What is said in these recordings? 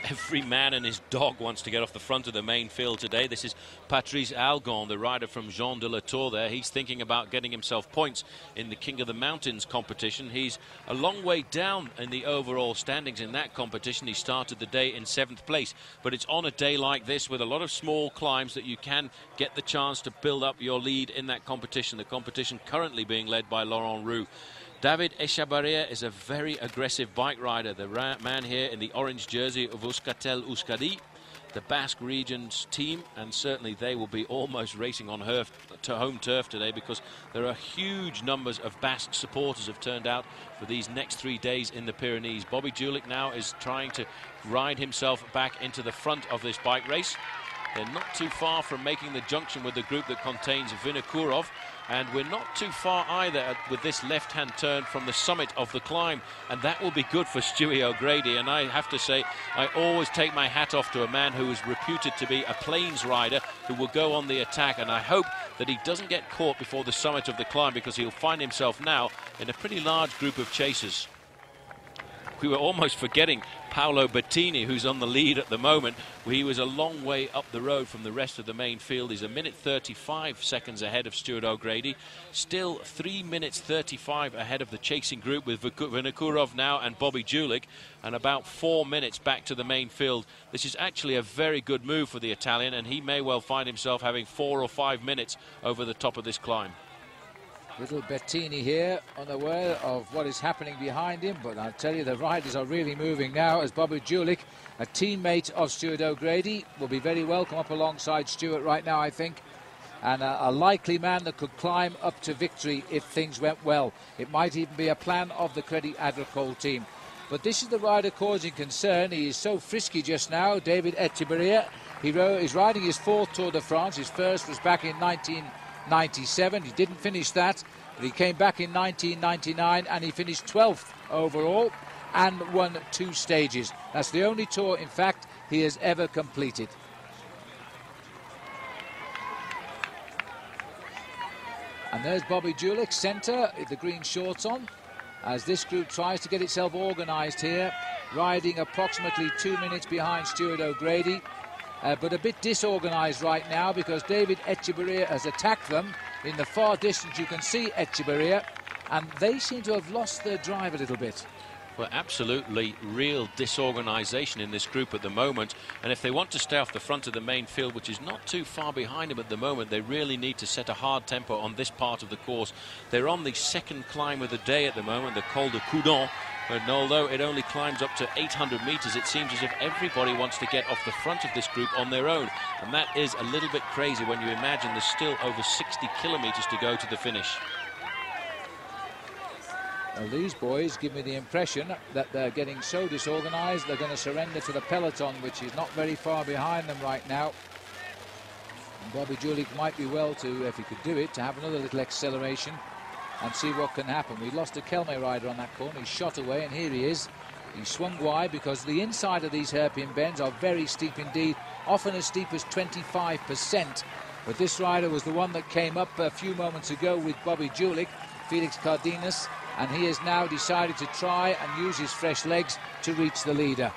Every man and his dog wants to get off the front of the main field today. This is Patrice Algon, the rider from Jean DELATOUR there. He's thinking about getting himself points in the King of the Mountains competition. He's a long way down in the overall standings in that competition. He started the day in 7th place. But it's on a day like this with a lot of small climbs that you can get the chance to build up your lead in that competition. The competition currently being led by Laurent Roux. David Echavarria is a very aggressive bike rider. The man here in the orange jersey of Euskaltel Euskadi, the Basque region's team, and certainly they will be almost racing on home turf today because there are huge numbers of Basque supporters have turned out for these next 3 days in the Pyrenees. Bobby Julich now is trying to ride himself back into the front of this bike race. They're not too far from making the junction with the group that contains Vinokourov. And we're not too far either with this left-hand turn from the summit of the climb. And that will be good for Stewie O'Grady. And I have to say, I always take my hat off to a man who is reputed to be a plains rider who will go on the attack. And I hope that he doesn't get caught before the summit of the climb because he'll find himself now in a pretty large group of chasers. We were almost forgetting PAOLO Bettini, who's on the lead at the moment. He was a long way up the road from the rest of the main field. He's 1:35 seconds ahead of Stuart O'Grady. Still 3:35 ahead of the chasing group with Vinokourov now and Bobby Julich, and about 4 minutes back to the main field. This is actually a very good move for the Italian, and he may well find himself having 4 or 5 minutes over the top of this climb. Little Bettini here, unaware of what is happening behind him, but I'll tell you the riders are really moving now as Bobby Julich, a teammate of Stuart O'Grady, will be very welcome up alongside Stuart right now, I think, and a likely man that could climb up to victory if things went well. It might even be a plan of the Crédit Agricole team. But this is the rider causing concern. He is so frisky just now, David Echevarria. He's riding his 4th Tour de France. His first was back in 1997. He didn't finish that, but he came back in 1999 and he finished 12th overall and won 2 stages. That's the only tour, in fact, he has ever completed. And there's Bobby Julich, centre, with the green shorts on, as this group tries to get itself organised here, riding approximately 2 minutes behind Stuart O'Grady. But a bit disorganised right now because David Echevarria has attacked them. In the far distance you can see Echevarria, and they seem to have lost their drive a little bit. Well, absolutely real disorganisation in this group at the moment, and if they want to stay off the front of the main field, which is not too far behind them at the moment, they really need to set a hard tempo on this part of the course. They're on the 2nd climb of the day at the moment, the COL DU CHIOULA. And although it only climbs up to 800 metres, it seems as if everybody wants to get off the front of this group on their own. And that is a little bit crazy when you imagine there's still over 60 kilometres to go to the finish. Well, these boys give me the impression that they're getting so disorganised they're going to surrender to the peloton, which is not very far behind them right now. And Bobby Julich might be well to, if he could do it, to have another little acceleration and see what can happen. We lost a Kelme rider on that corner. He shot away, and here he is. He swung wide because the inside of these hairpin bends are very steep indeed, often as steep as 25%. But this rider was the one that came up a few moments ago with Bobby Julich, Felix Cardenas, and he has now decided to try and use his fresh legs to reach the leader.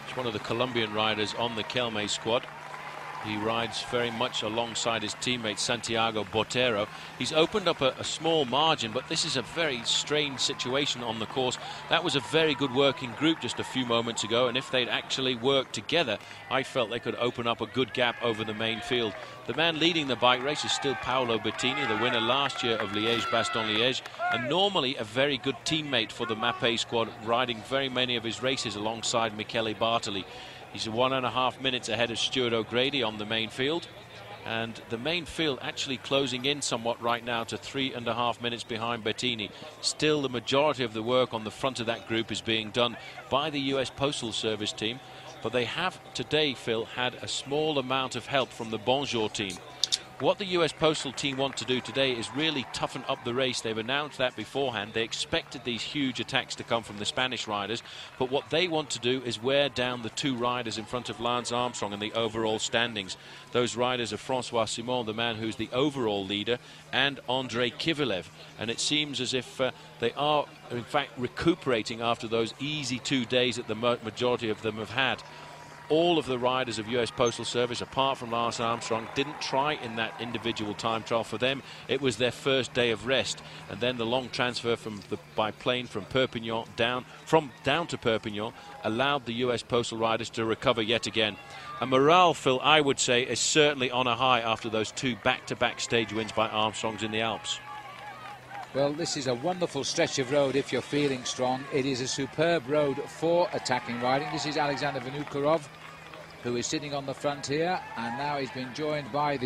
It's one of the Colombian riders on the Kelme squad. He rides very much alongside his teammate Santiago Botero. He's opened up a small margin, but this is a very strange situation on the course. That was a very good working group just a few moments ago, and if they'd actually worked together, I felt they could open up a good gap over the main field. The man leading the bike race is still PAOLO Bettini, the winner last year of Liège-Bastogne-Liège, and normally a very good teammate for the MAPEI squad, riding very many of his races alongside Michele Bartoli. He's 1.5 minutes ahead of Stuart O'Grady on the main field, and the main field actually closing in somewhat right now to 3.5 minutes behind Bettini. Still, the majority of the work on the front of that group is being done by the US Postal Service team, but they have today, Phil, had a small amount of help from the Bonjour team. What the US Postal team want to do today is really toughen up the race. They've announced that beforehand. They expected these huge attacks to come from the Spanish riders, but what they want to do is wear down the two riders in front of Lance Armstrong in the overall standings. Those riders are Francois Simon, the man who's the overall leader, and Andrei Kivilev. And it seems as if they are, in fact, recuperating after those easy 2 days that the majority of them have had. All of the riders of US Postal Service, apart from Lance Armstrong, didn't try in that individual time trial. For them, it was their first day of rest, and then the long transfer by plane from Perpignan down to Perpignan allowed the US Postal riders to recover yet again. And morale, Phil, I would say, is certainly on a high after those two back-to-back stage wins by Armstrongs in the Alps. Well, this is a wonderful stretch of road if you're feeling strong. It is a superb road for attacking riding. This is Alexander Vinokurov, who is sitting on the front here, and now he's been joined by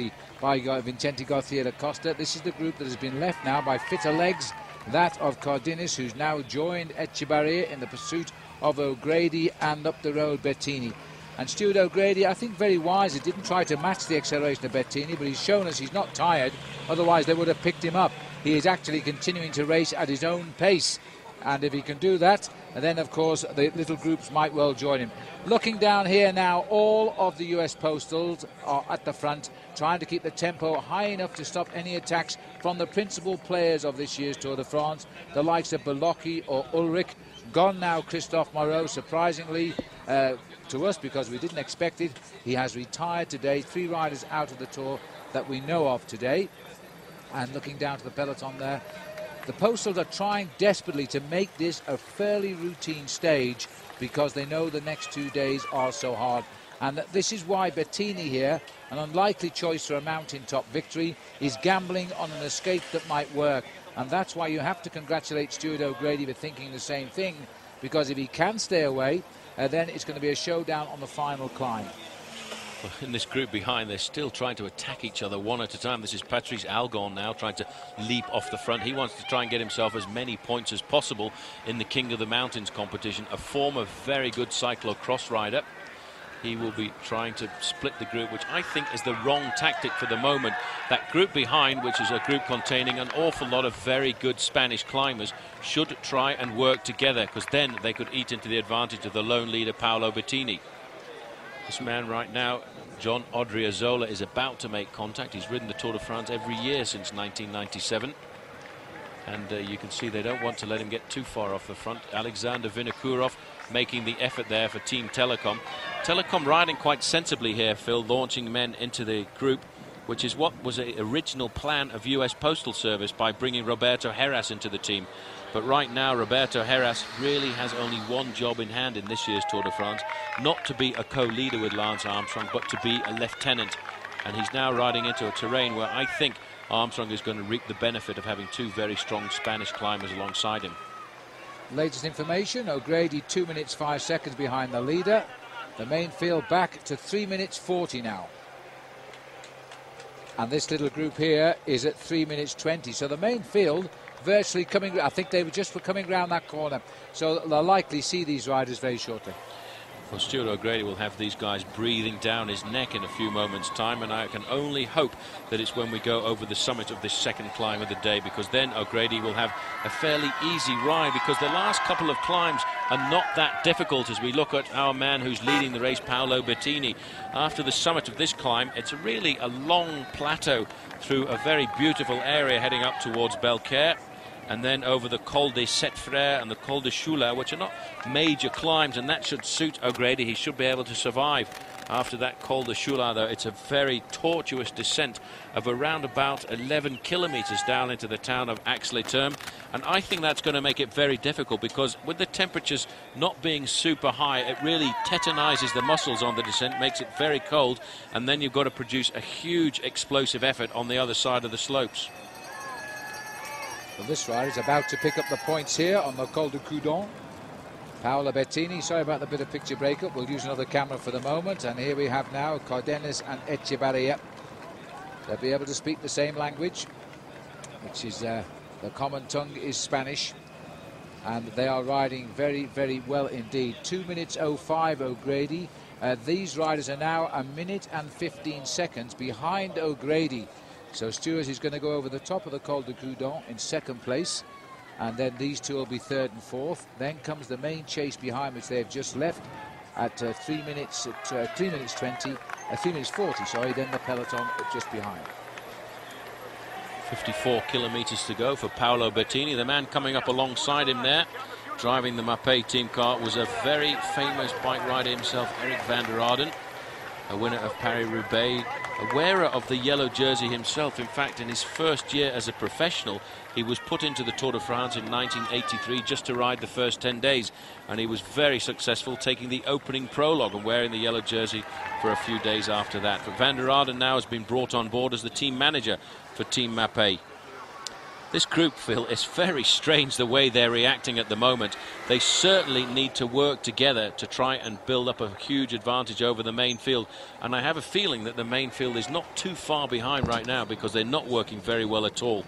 Vincente Garcia da Costa. This is the group that has been left now by fitter legs, that of CARDENAS, who's now joined Etchebarria in the pursuit of O'Grady, and up the road Bettini. And Stuart O'Grady, I think very wisely, didn't try to match the acceleration of Bettini, but he's shown us he's not tired, otherwise they would have picked him up. He is actually continuing to race at his own pace, and if he can do that, then of course the little groups might well join him. Looking down here now, all of the US Postals are at the front, trying to keep the tempo high enough to stop any attacks from the principal players of this year's Tour de France, the likes of Belocchi or Ulrich. Gone now Christophe Moreau, surprisingly to us, because we didn't expect it. He has retired today. 3 riders out of the Tour that we know of today. And looking down to the peloton there, the Postals are trying desperately to make this a fairly routine stage, because they know the next 2 days are so hard. And this is why Bettini here, an unlikely choice for a mountaintop victory, is gambling on an escape that might work. And that's why you have to congratulate Stuart O'Grady for thinking the same thing, because if he can stay away, then it's going to be a showdown on the final climb. In this group behind, they're still trying to attack each other one at a time. This is Patrice Algon now trying to leap off the front. He wants to try and get himself as many points as possible in the King of the Mountains competition, a former very good cyclo-cross rider. He will be trying to split the group, which I think is the wrong tactic for the moment. That group behind, which is a group containing an awful lot of very good Spanish climbers, should try and work together, because then they could eat into the advantage of the lone leader, Paolo Bettini. This man right now, John Odriozola, is about to make contact. He's ridden the Tour de France every year since 1997. And you can see they don't want to let him get too far off the front. Alexander Vinokurov making the effort there for Team Telecom. Telecom riding quite sensibly here, Phil, launching men into the group, which is what was an original plan of US Postal Service by bringing Roberto Heras into the team. But right now, Roberto Heras really has only one job in hand in this year's Tour de France, not to be a co-leader with Lance Armstrong, but to be a lieutenant. And he's now riding into a terrain where I think Armstrong is going to reap the benefit of having 2 very strong Spanish climbers alongside him. Latest information, O'Grady 2 minutes 5 seconds behind the leader. The main field back to 3 minutes 40 now. And this little group here is at 3 minutes 20. So the main field virtually coming, I think they were just coming round that corner. So they'll likely see these riders very shortly. Well, Stuart O'Grady will have these guys breathing down his neck in a few moments' time, and I can only hope that it's when we go over the summit of this second climb of the day, because then O'Grady will have a fairly easy ride, because the last couple of climbs are not that difficult as we look at our man who's leading the race, Paolo Bettini. After the summit of this climb, it's really a long plateau through a very beautiful area heading up towards Belcaire, and then over the Col des Sept Frères and the Col du Chioula, which are not major climbs, and that should suit O'Grady. He should be able to survive. After that Col du Chioula, though, it's a very tortuous descent of around about 11 kilometers down into the town of Aix-les-Thermes, and I think that's going to make it very difficult, because with the temperatures not being super high, it really tetanizes the muscles on the descent, makes it very cold, and then you've got to produce a huge explosive effort on the other side of the slopes. Well, this rider is about to pick up the points here on the Col du COUDONS. Paolo Bettini, sorry about the bit of picture breakup. We'll use another camera for the moment. And here we have now CARDENAS and Etchebarria. They'll be able to speak the same language, which is the common tongue is Spanish. And they are riding very, very well indeed. 2 minutes 05 O'Grady. These riders are now 1 minute and 15 seconds behind O'Grady. So Stuart is going to go over the top of the Col du CHIOULA in second place, and then these two will be third and fourth. Then comes the main chase behind, which they've just left at 3 minutes 40. Sorry, then the peloton just behind. 54 kilometers to go for Paolo Bettini. The man coming up alongside him there, driving the MAPEI team car, was a very famous bike rider himself, Erik van der Arden, a winner of Paris-Roubaix, a wearer of the yellow jersey himself. In fact, in his first year as a professional, he was put into the Tour de France in 1983 just to ride the first 10 days, and he was very successful, taking the opening prologue and wearing the yellow jersey for a few days after that. But van der Arden now has been brought on board as the team manager for Team MAPEI. This group, Phil, is very strange the way they're reacting at the moment. They certainly need to work together to try and build up a huge advantage over the main field. And I have a feeling that the main field is not too far behind right now, because they're not working very well at all.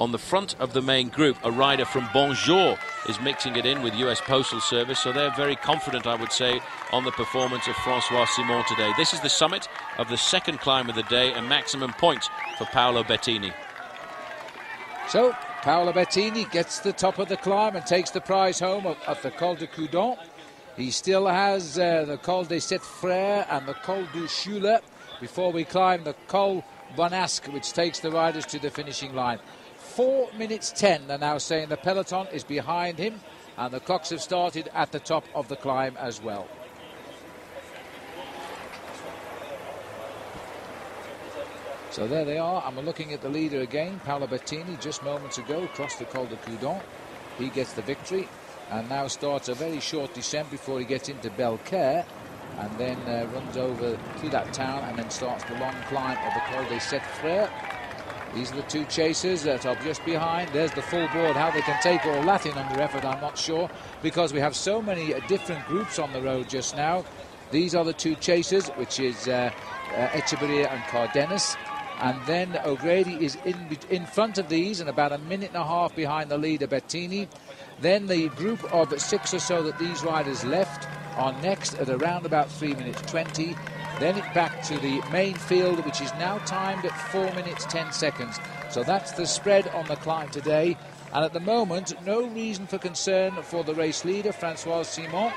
On the front of the main group, a rider from Bonjour is mixing it in with US Postal Service, so they're very confident, I would say, on the performance of Francois Simon today. This is the summit of the second climb of the day, and maximum points for Paolo Bettini. So, Paolo Bettini gets the top of the climb and takes the prize home of the Col de COUDONS. He still has the Col des Sept Frères and the Col du CHIOULA before we climb the Col Bonasque, which takes the riders to the finishing line. 4 minutes 10, they're now saying the peloton is behind him, and the clocks have started at the top of the climb as well. So there they are, and we're looking at the leader again, Paolo Bettini, just moments ago, across the Col de COUDONS. He gets the victory, and now starts a very short descent before he gets into BELCAIRE, and then runs over through that town, and then starts the long climb of the Col des Sept Frères. These are the two chasers that are just behind. There's the full board. How they can take all that in under effort, I'm not sure, because we have so many different groups on the road just now. These are the two chasers, which is Echeverria and CARDENAS. And then O'Grady is in front of these and about a minute and a half behind the leader, Bettini. Then the group of 6 or so that these riders left are next at around about 3 minutes 20. Then it's back to the main field, which is now timed at 4 minutes 10 seconds. So that's the spread on the climb today. And at the moment, no reason for concern for the race leader, Francois Simon.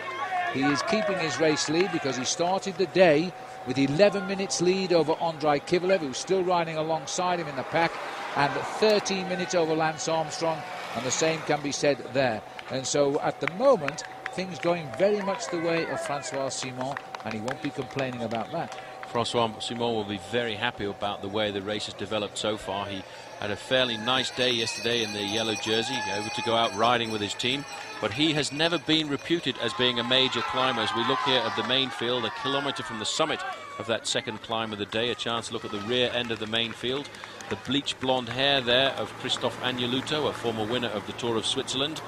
He is keeping his race lead because he started the day with 11 minutes lead over Andrei Kivilev, who's still riding alongside him in the pack, and 13 minutes over Lance Armstrong, and the same can be said there. And so at the moment, things going very much the way of Francois Simon, and he won't be complaining about that. Francois Simon will be very happy about the way the race has developed so far. He had a fairly nice day yesterday in the yellow jersey, able to go out riding with his team, but he has never been reputed as being a major climber. As we look here at the main field, a kilometre from the summit of that second climb of the day, a chance to look at the rear end of the main field. The bleach blonde hair there of Christophe Agneluto, a former winner of the Tour of Switzerland,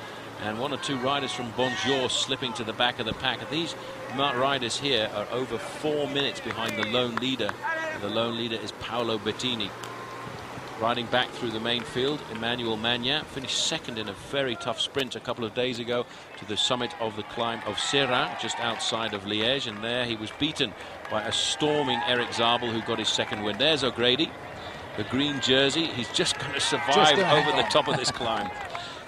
and 1 or 2 riders from Bonjour slipping to the back of the pack. These riders here are over 4 minutes behind the lone leader, and the lone leader is Paolo Bettini. Riding back through the main field, Emmanuel Magnan finished second in a very tough sprint a couple of days ago to the summit of the climb of Serra, just outside of Liège, and there he was beaten by a storming Erik Zabel, who got his second win. There's O'Grady, the green jersey. He's just going to survive over the top of this climb.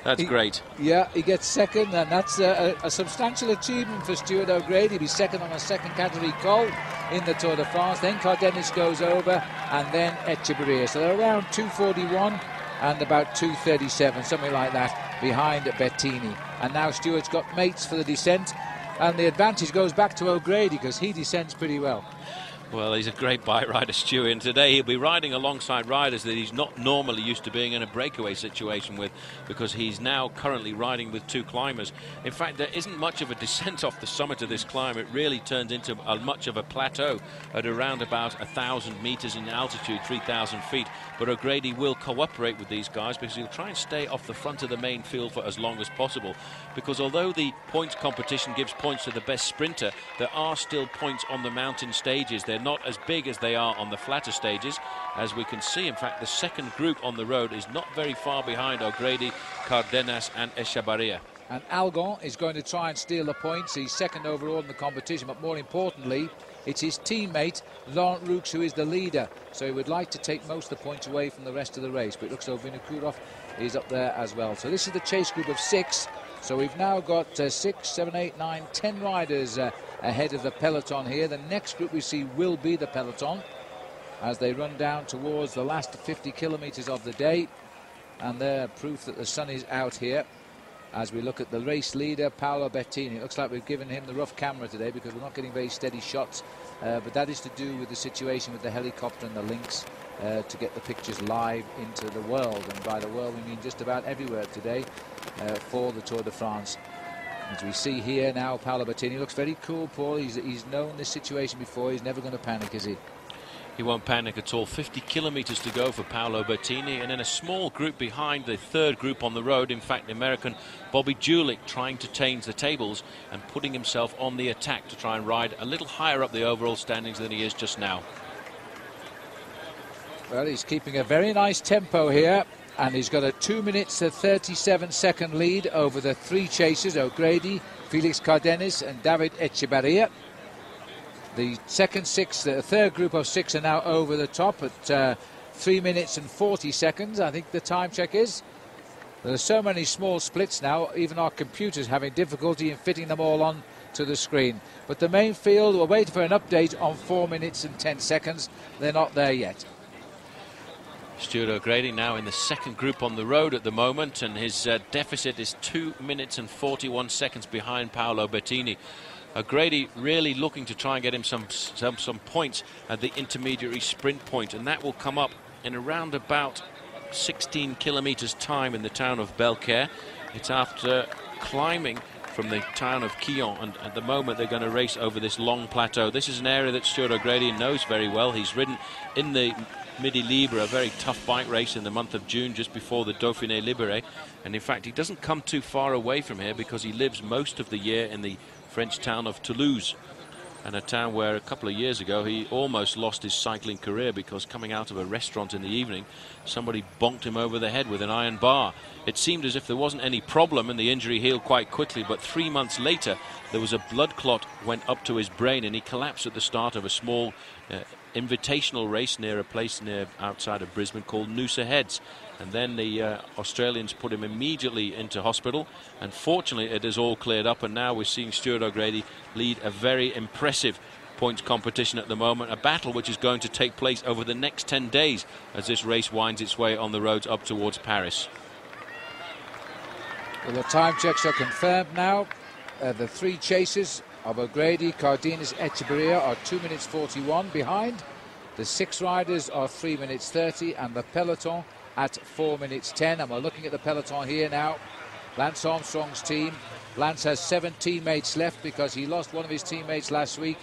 That's great. Yeah, he gets second, and that's a substantial achievement for Stuart O'Grady. He's second on a second category col in the Tour de France. Then Cardenas goes over, and then Echeverria. So they're around 2:41 and about 2:37, something like that, behind Bettini. And now Stuart's got mates for the descent, and the advantage goes back to O'Grady because he descends pretty well. Well, he's a great bike rider, Stu, and today he'll be riding alongside riders that he's not normally used to being in a breakaway situation with, because he's now currently riding with 2 climbers. In fact, there isn't much of a descent off the summit of this climb. It really turns into much of a plateau at around about 1,000 meters in altitude, 3,000 feet. But O'Grady will cooperate with these guys because he'll try and stay off the front of the main field for as long as possible. Because although the points competition gives points to the best sprinter, there are still points on the mountain stages. They're not as big as they are on the flatter stages, as we can see. In fact, the second group on the road is not very far behind O'Grady, Cardenas and Echeverria. And Algon is going to try and steal the points. He's second overall in the competition, but more importantly, It's his teammate, Laurent, who is the leader. So he would like to take most of the points away from the rest of the race. But it looks like Vinokourov is up there as well. So this is the chase group of 6. So we've now got 6, 7, 8, 9, 10 riders ahead of the peloton here. The next group we see will be the peloton as they run down towards the last 50 kilometres of the day. And they're proof that the sun is out here. As we look at the race leader, Paolo Bettini. It looks like we've given him the rough camera today because we're not getting very steady shots. But that is to do with the situation with the helicopter and the links to get the pictures live into the world. And by the world, we mean just about everywhere today for the Tour de France. As we see here now, Paolo Bettini looks very cool, Paul. He's known this situation before. He's never going to panic, is he? He won't panic at all. 50 kilometres to go for Paolo Bettini, and then a small group behind the third group on the road. In fact, the American Bobby Julich trying to change the tables and putting himself on the attack to try and ride a little higher up the overall standings than he is just now. Well, he's keeping a very nice tempo here, and he's got a 2 minutes and 37-second lead over the 3 chasers, O'Grady, Felix Cardenas and David Echevarria. The third group of 6 are now over the top at 3 minutes and 40 seconds, I think the time check is. There are so many small splits now, even our computers having difficulty in fitting them all on to the screen. But the main field, we're waiting for an update on 4 minutes and 10 seconds. They're not there yet. Stuart O'Grady now in the second group on the road at the moment, and his deficit is 2 minutes and 41 seconds behind Paolo Bettini. O'Grady really looking to try and get him some points at the intermediary sprint point, and that will come up in around about 16 kilometres time in the town of Belcaire. It's after climbing from the town of Quillon, and at the moment they're going to race over this long plateau. This is an area that Stuart O'Grady knows very well. He's ridden in the Midi Libre, a very tough bike race in the month of June just before the Dauphiné Libéré, and in fact he doesn't come too far away from here because he lives most of the year in the French town of Toulouse, and a town where a couple of years ago he almost lost his cycling career because coming out of a restaurant in the evening somebody bonked him over the head with an iron bar. It seemed as if there wasn't any problem and the injury healed quite quickly, but 3 months later there was a blood clot went up to his brain and he collapsed at the start of a small invitational race near a place outside of Brisbane called Noosa Heads. And then the Australians put him immediately into hospital, and fortunately it has all cleared up, and now we're seeing Stuart O'Grady lead a very impressive points competition at the moment, a battle which is going to take place over the next 10 days as this race winds its way on the roads up towards Paris. Well, the time checks are confirmed now. The 3 chasers of O'Grady, Cardenas, Echevarria are 2 minutes 41 behind. The 6 riders are 3 minutes 30, and the peloton at 4 minutes 10. And we're looking at the peloton here now. Lance Armstrong's team. Lance has 7 teammates left because he lost one of his teammates last week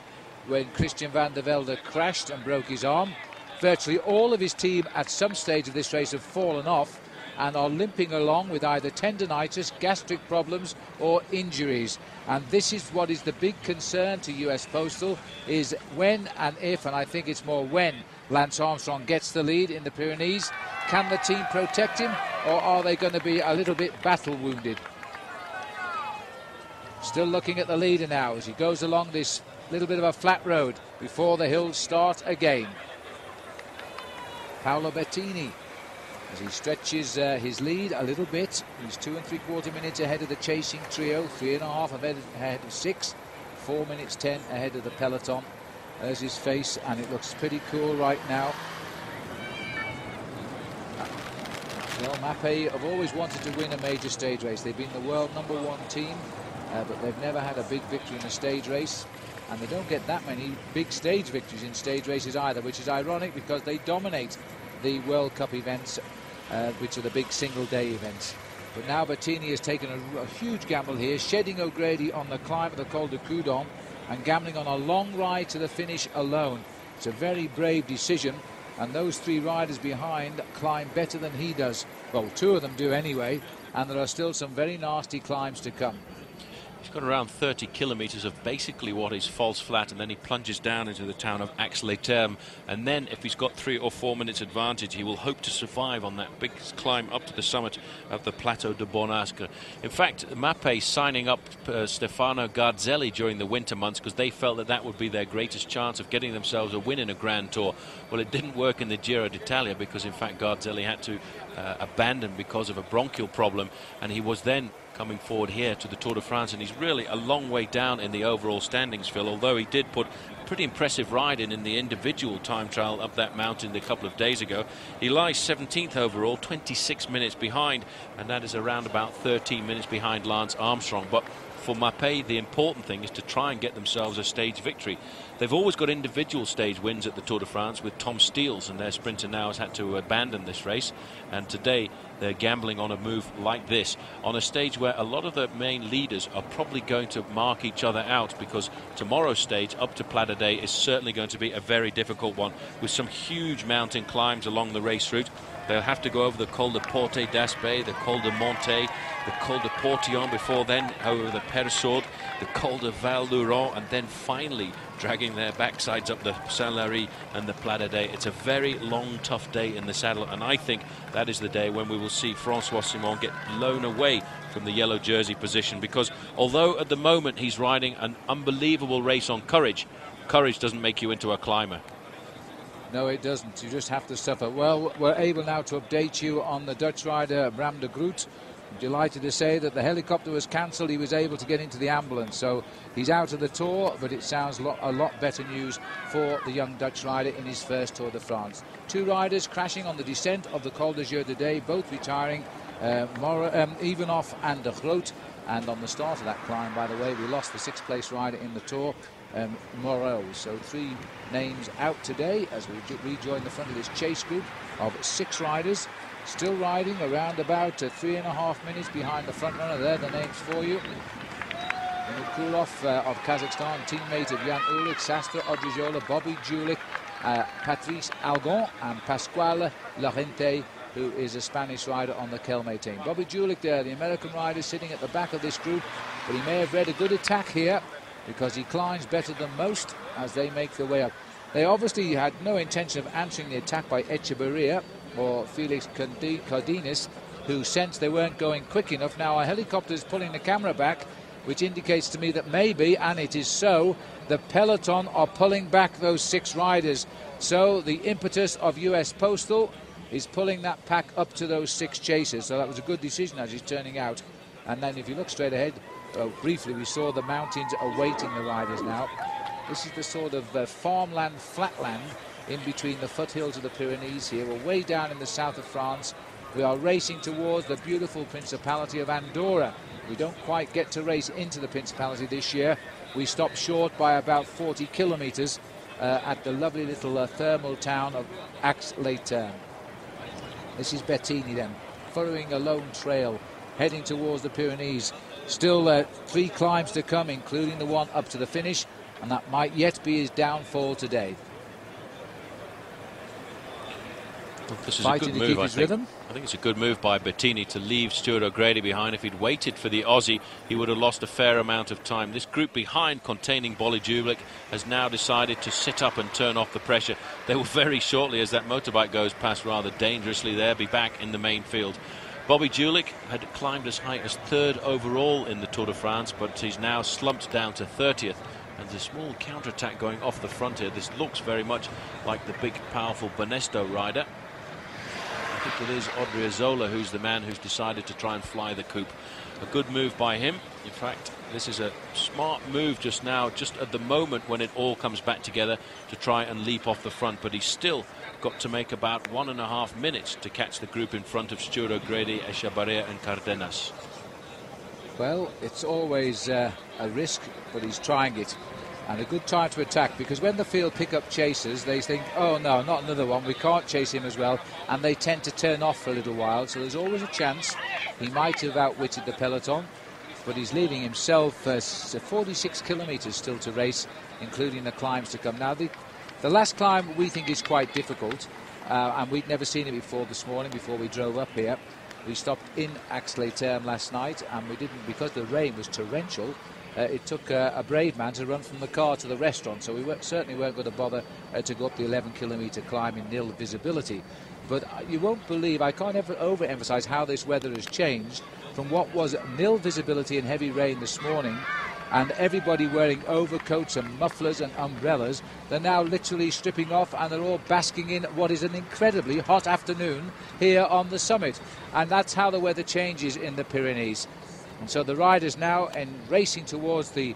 when Christian van der Velde crashed and broke his arm. Virtually all of his team at some stage of this race have fallen off and are limping along with either tendinitis, gastric problems or injuries. And this is what is the big concern to US Postal, is when and if, and I think it's more when, Lance Armstrong gets the lead in the Pyrenees. Can the team protect him, or are they going to be a little bit battle wounded? Still looking at the leader now as he goes along this little bit of a flat road before the hills start again. Paolo Bettini, as he stretches his lead a little bit. He's 2 3/4 minutes ahead of the chasing trio, 3.5 ahead of 6, 4 minutes 10 ahead of the peloton. There's his face, and it looks pretty cool right now. Well, MAPEI have always wanted to win a major stage race. They've been the world #1 team, but they've never had a big victory in a stage race, and they don't get that many big stage victories in stage races either, which is ironic because they dominate the World Cup events, which are the big single-day events. But now Bettini has taken a huge gamble here, shedding O'Grady on the climb of the Col du COUDONS and gambling on a long ride to the finish alone. It's a very brave decision, and those 3 riders behind climb better than he does. Well, 2 of them do anyway, and there are still some very nasty climbs to come. He's got around 30 kilometres of basically what is false flat, and then he plunges down into the town of Aix-les-Thermes. And then if he's got 3 or 4 minutes advantage, he will hope to survive on that big climb up to the summit of the Plateau de Bonasque. In fact, MAPEI signing up Stefano Garzelli during the winter months because they felt that that would be their greatest chance of getting themselves a win in a Grand Tour. Well, it didn't work in the Giro d'Italia because, in fact, Garzelli had to abandon because of a bronchial problem, and he was then coming forward here to the Tour de France, and he's really a long way down in the overall standings, Phil, although he did put a pretty impressive ride in the individual time trial up that mountain a couple of days ago. He lies 17th overall, 26 minutes behind, and that is around about 13 minutes behind Lance Armstrong. But for MAPEI, the important thing is to try and get themselves a stage victory. They've always got individual stage wins at the Tour de France with Tom Steels, and their sprinter now has had to abandon this race. And today they're gambling on a move like this, on a stage where a lot of the main leaders are probably going to mark each other out, because tomorrow's stage up to Plat d'Aix is certainly going to be a very difficult one, with some huge mountain climbs along the race route. They'll have to go over the Col de Porte d'Aspet, the Col de Monte, the Col de Portillon before then, over the Persaud, the Col de Val-Louron, and then finally dragging their backsides up the Saint-Lary and the Plat d'Aix. It's a very long, tough day in the saddle, and I think that is the day when we will see Francois Simon get blown away from the yellow jersey position, because although at the moment he's riding an unbelievable race on courage, courage doesn't make you into a climber. No, it doesn't. You just have to suffer. Well, we're able now to update you on the Dutch rider Bram de Groot. I'm delighted to say that the helicopter was cancelled. He was able to get into the ambulance, so he's out of the Tour, but it sounds a lot better news for the young Dutch rider in his first Tour de France. 2 riders crashing on the descent of the Col de Chioula, both retiring, Ivanov and de Groot. And on the start of that climb, by the way, we lost the 6th place rider in the Tour, Moreau. So 3 names out today as we rejoin the front of this chase group of 6 riders, still riding around about 3.5 minutes behind the front runner. There, the names for you. Mikulov of Kazakhstan, teammate of Jan Ullrich, Sastre, Odriozola, Bobby Julich, Patrice Algon, and Pasquale Lorente, who is a Spanish rider on the Kelme team. Bobby Julich there, the American rider, sitting at the back of this group, but he may have read a good attack here, because he climbs better than most as they make their way up. They obviously had no intention of answering the attack by Echeverria or Felix Cardenas, who sensed they weren't going quick enough. Now a helicopter is pulling the camera back, which indicates to me that maybe, and it is so, the peloton are pulling back those 6 riders. So the impetus of US Postal is pulling that pack up to those 6 chasers. So that was a good decision as he's turning out. And then if you look straight ahead, briefly, we saw the mountains awaiting the riders now. This is the sort of farmland, flatland in between the foothills of the Pyrenees here. We're way down in the south of France. We are racing towards the beautiful Principality of Andorra. We don't quite get to race into the Principality this year. We stop short by about 40 kilometres at the lovely little thermal town of Aix-les-Thermes. This is Bettini then, following a lone trail, heading towards the Pyrenees. Still 3 climbs to come, including the one up to the finish, and that might yet be his downfall today. This is a good move, I think. I think it's a good move by Bettini to leave Stuart O'Grady behind. If he'd waited for the Aussie, he would have lost a fair amount of time. This group behind, containing Bolly Jubilik, has now decided to sit up and turn off the pressure. They will very shortly, as that motorbike goes past rather dangerously there, be back in the main field. Bobby Julich had climbed as high as 3rd overall in the Tour de France, but he's now slumped down to 30th. And there's a small counterattack going off the front here. This looks very much like the big, powerful Banesto rider. I think it is Odriozola who's the man who's decided to try and fly the coupe. A good move by him. In fact, this is a smart move just now, just at the moment when it all comes back together, to try and leap off the front. But he's still got to make about 1.5 minutes to catch the group in front of Stuart O'Grady, Echevarria and Cardenas. Well, it's always a risk, but he's trying it. And a good time to attack, because when the field pick up chasers, they think, oh no, not another one, we can't chase him as well, and they tend to turn off for a little while. So there's always a chance he might have outwitted the peloton, but he's leaving himself 46 kilometres still to race, including the climbs to come. Now the last climb we think is quite difficult, and we'd never seen it before this morning, before we drove up here. We stopped in Aix-les-Thermes last night, and we didn't, because the rain was torrential. It took a brave man to run from the car to the restaurant, so we certainly weren't going to bother to go up the 11-kilometre climb in nil visibility. But you won't believe, I can't ever overemphasize how this weather has changed from what was nil visibility and heavy rain this morning, and everybody wearing overcoats and mufflers and umbrellas. They're now literally stripping off, and they're all basking in what is an incredibly hot afternoon here on the summit. And that's how the weather changes in the Pyrenees. And so the riders now racing towards the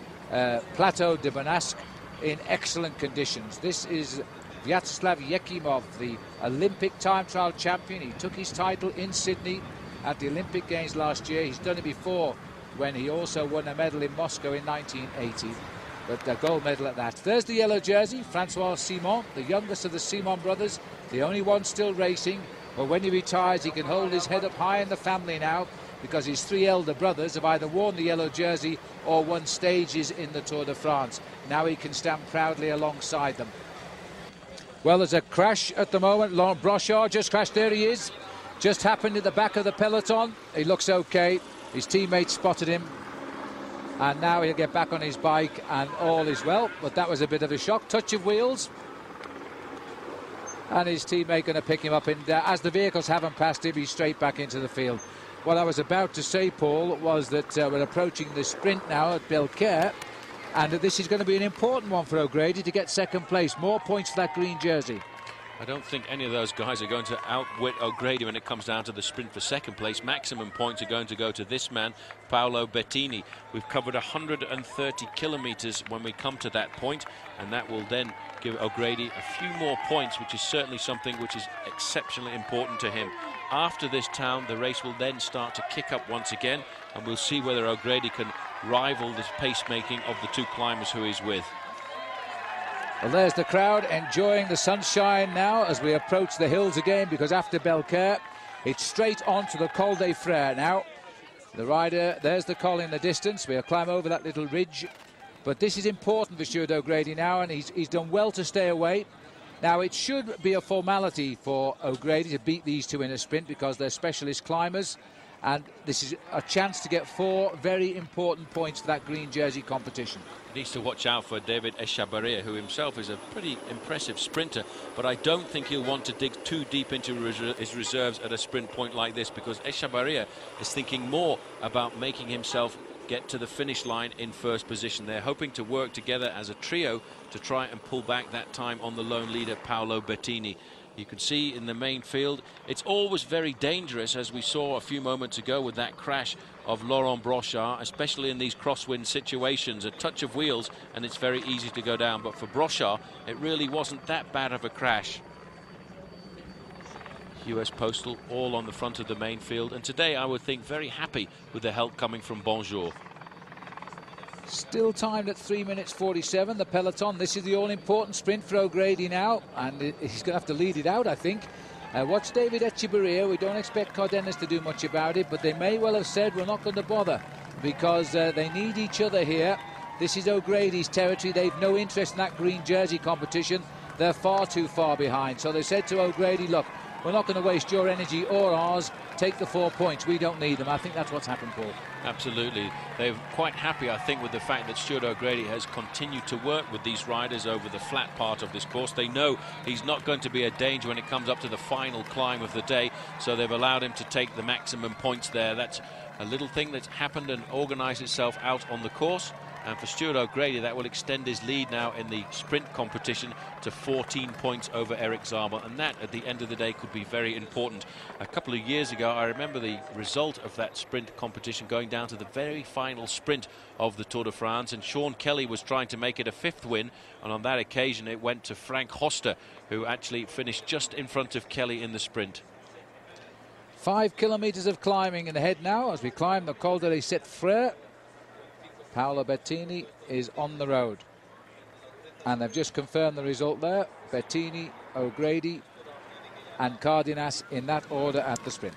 Plateau de Bonasque in excellent conditions. This is Vyacheslav Yekimov, the Olympic time trial champion. He took his title in Sydney at the Olympic Games last year. He's done it before when he also won a medal in Moscow in 1980, but a gold medal at that. There's the yellow jersey, Francois Simon, the youngest of the Simon brothers, the only one still racing. But when he retires, he can hold his head up high in the family now, because his three elder brothers have either worn the yellow jersey or won stages in the Tour de France. Now he can stand proudly alongside them. Well, there's a crash at the moment. Laurent Brochard just crashed. There he is. Just happened in the back of the peloton. He looks okay. His teammates spotted him, and now he'll get back on his bike and all is well. But that was a bit of a shock. Touch of wheels, and his teammate going to pick him up, and as the vehicles haven't passed him, he's straight back into the field. What I was about to say, Paul, was that we're approaching the sprint now at Belcaire, and this is going to be an important one for O'Grady to get second place. More points for that green jersey. I don't think any of those guys are going to outwit O'Grady when it comes down to the sprint for second place. Maximum points are going to go to this man, Paolo Bettini. We've covered 130 kilometres when we come to that point, and that will then give O'Grady a few more points, which is certainly something which is exceptionally important to him. After this town, the race will then start to kick up once again, and we'll see whether O'Grady can rival this pacemaking of the two climbers who he's with. Well, there's the crowd enjoying the sunshine now as we approach the hills again, because after Belcaire, it's straight on to the Col des Frères now. The rider, there's the col in the distance. We'll climb over that little ridge. But this is important for Stuart O'Grady now, and he's done well to stay away. Now, it should be a formality for O'Grady to beat these two in a sprint, because they're specialist climbers. And this is a chance to get 4 very important points for that green jersey competition. He needs to watch out for David Echavarria, who himself is a pretty impressive sprinter, but I don't think he'll want to dig too deep into his reserves at a sprint point like this, because Echavarria is thinking more about making himself get to the finish line in first position. They're hoping to work together as a trio to try and pull back that time on the lone leader, Paolo Bettini. You can see in the main field, it's always very dangerous, as we saw a few moments ago with that crash of Laurent Brochard, especially in these crosswind situations. A touch of wheels and it's very easy to go down. But for Brochard, it really wasn't that bad of a crash. US Postal all on the front of the main field. And today I would think very happy with the help coming from Bonjour. Still timed at 3 minutes 47, the peloton. This is the all-important sprint for O'Grady now, and he's going to have to lead it out, I think. Watch David Echevarria. We don't expect Cardenas to do much about it, but they may well have said we're not going to bother, because they need each other here. This is O'Grady's territory. They've no interest in that green jersey competition. They're far too far behind. So they said to O'Grady, look, we're not going to waste your energy or ours. Take the 4 points. We don't need them. I think that's what's happened, Paul. Absolutely. They're quite happy, I think, with the fact that Stuart O'Grady has continued to work with these riders over the flat part of this course. They know he's not going to be a danger when it comes up to the final climb of the day, so they've allowed him to take the maximum points there. That's a little thing that's happened and organised itself out on the course. And for Stuart O'Grady, that will extend his lead now in the sprint competition to 14 points over Erik Zabel. And that, at the end of the day, could be very important. A couple of years ago, I remember the result of that sprint competition going down to the very final sprint of the Tour de France. And Sean Kelly was trying to make it a 5th win. And on that occasion, it went to Frank Hoster, who actually finished just in front of Kelly in the sprint. 5 kilometres of climbing ahead now as we climb the Col de Frères. Paolo Bettini is on the road, and they've just confirmed the result there. Bettini, O'Grady and Cardenas in that order at the sprint.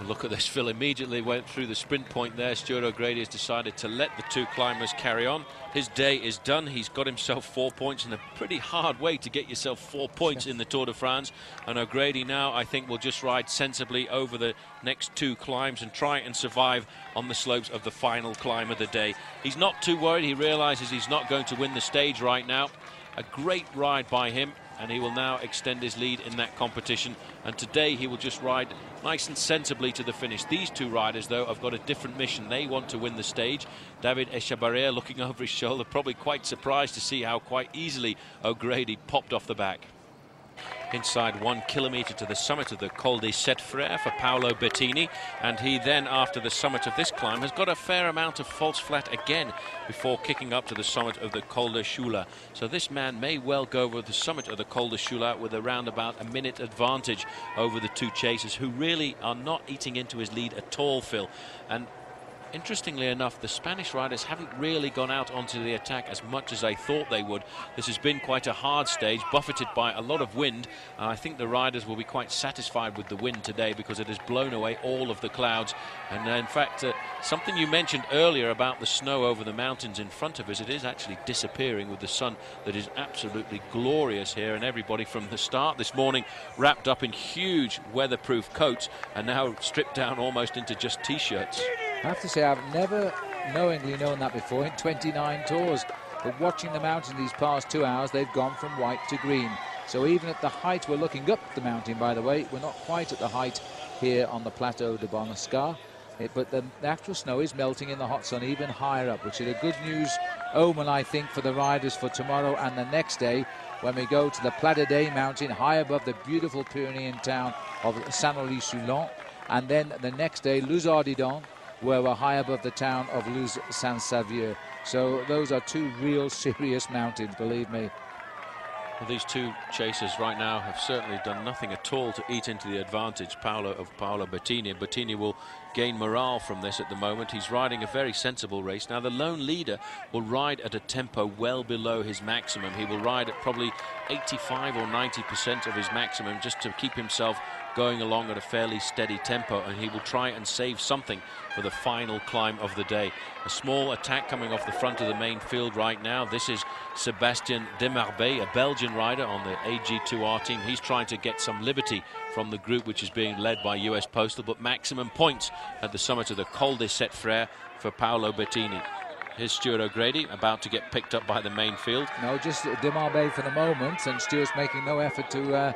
Look at this, Phil immediately went through the sprint point there. Stuart O'Grady has decided to let the two climbers carry on. His day is done. He's got himself 4 points, in a pretty hard way to get yourself 4 points in the Tour de France. And O'Grady now, I think, will just ride sensibly over the next two climbs and try and survive on the slopes of the final climb of the day. He's not too worried. He realizes he's not going to win the stage right now. A great ride by him, and he will now extend his lead in that competition. And today he will just ride nice and sensibly to the finish. These two riders, though, have got a different mission. They want to win the stage. David Echavarria, looking over his shoulder, probably quite surprised to see how quite easily O'Grady popped off the back. Inside 1 kilometre to the summit of the Col des Sept Frères for Paolo Bettini, and he then, after the summit of this climb, has got a fair amount of false flat again before kicking up to the summit of the Col du Chioula. So this man may well go over the summit of the Col du Chioula with around about a minute advantage over the two chasers, who really are not eating into his lead at all, Phil. And interestingly enough, the Spanish riders haven't really gone out onto the attack as much as I thought they would. This has been quite a hard stage, buffeted by a lot of wind, and I think the riders will be quite satisfied with the wind today because it has blown away all of the clouds. And in fact, something you mentioned earlier about the snow over the mountains in front of us, it is actually disappearing with the sun that is absolutely glorious here, and everybody from the start this morning wrapped up in huge weatherproof coats and now stripped down almost into just t-shirts. I have to say, I've never knowingly known that before in 29 tours. But watching the mountain these past 2 hours, they've gone from white to green. So even at the height, we're looking up the mountain, by the way. We're not quite at the height here on the Plateau de Bonascar. But the actual snow is melting in the hot sun even higher up, which is a good news omen, I think, for the riders for tomorrow and the next day, when we go to the Plat d'Aix mountain, high above the beautiful Pyrenean town of Saint-Lary-Soulan. And then the next day, Luz-Ardidon, where we're high above the town of Luz-Saint-Savieux. So those are two real serious mountains, believe me. Well, these two chasers right now have certainly done nothing at all to eat into the advantage Paolo Bettini. And Bettini will gain morale from this at the moment. He's riding a very sensible race. Now the lone leader will ride at a tempo well below his maximum. He will ride at probably 85 or 90% of his maximum just to keep himself going along at a fairly steady tempo, and he will try and save something for the final climb of the day. A small attack coming off the front of the main field right now. This is Sebastien DEMARBAIX, a Belgian rider on the AG2R team. He's trying to get some liberty from the group, which is being led by US Postal, but maximum points at the summit of the Col des Sept Frères for Paolo Bettini. Here's Stuart O'Grady about to get picked up by the main field. No, just DEMARBAIX for the moment, and Stuart's making no effort to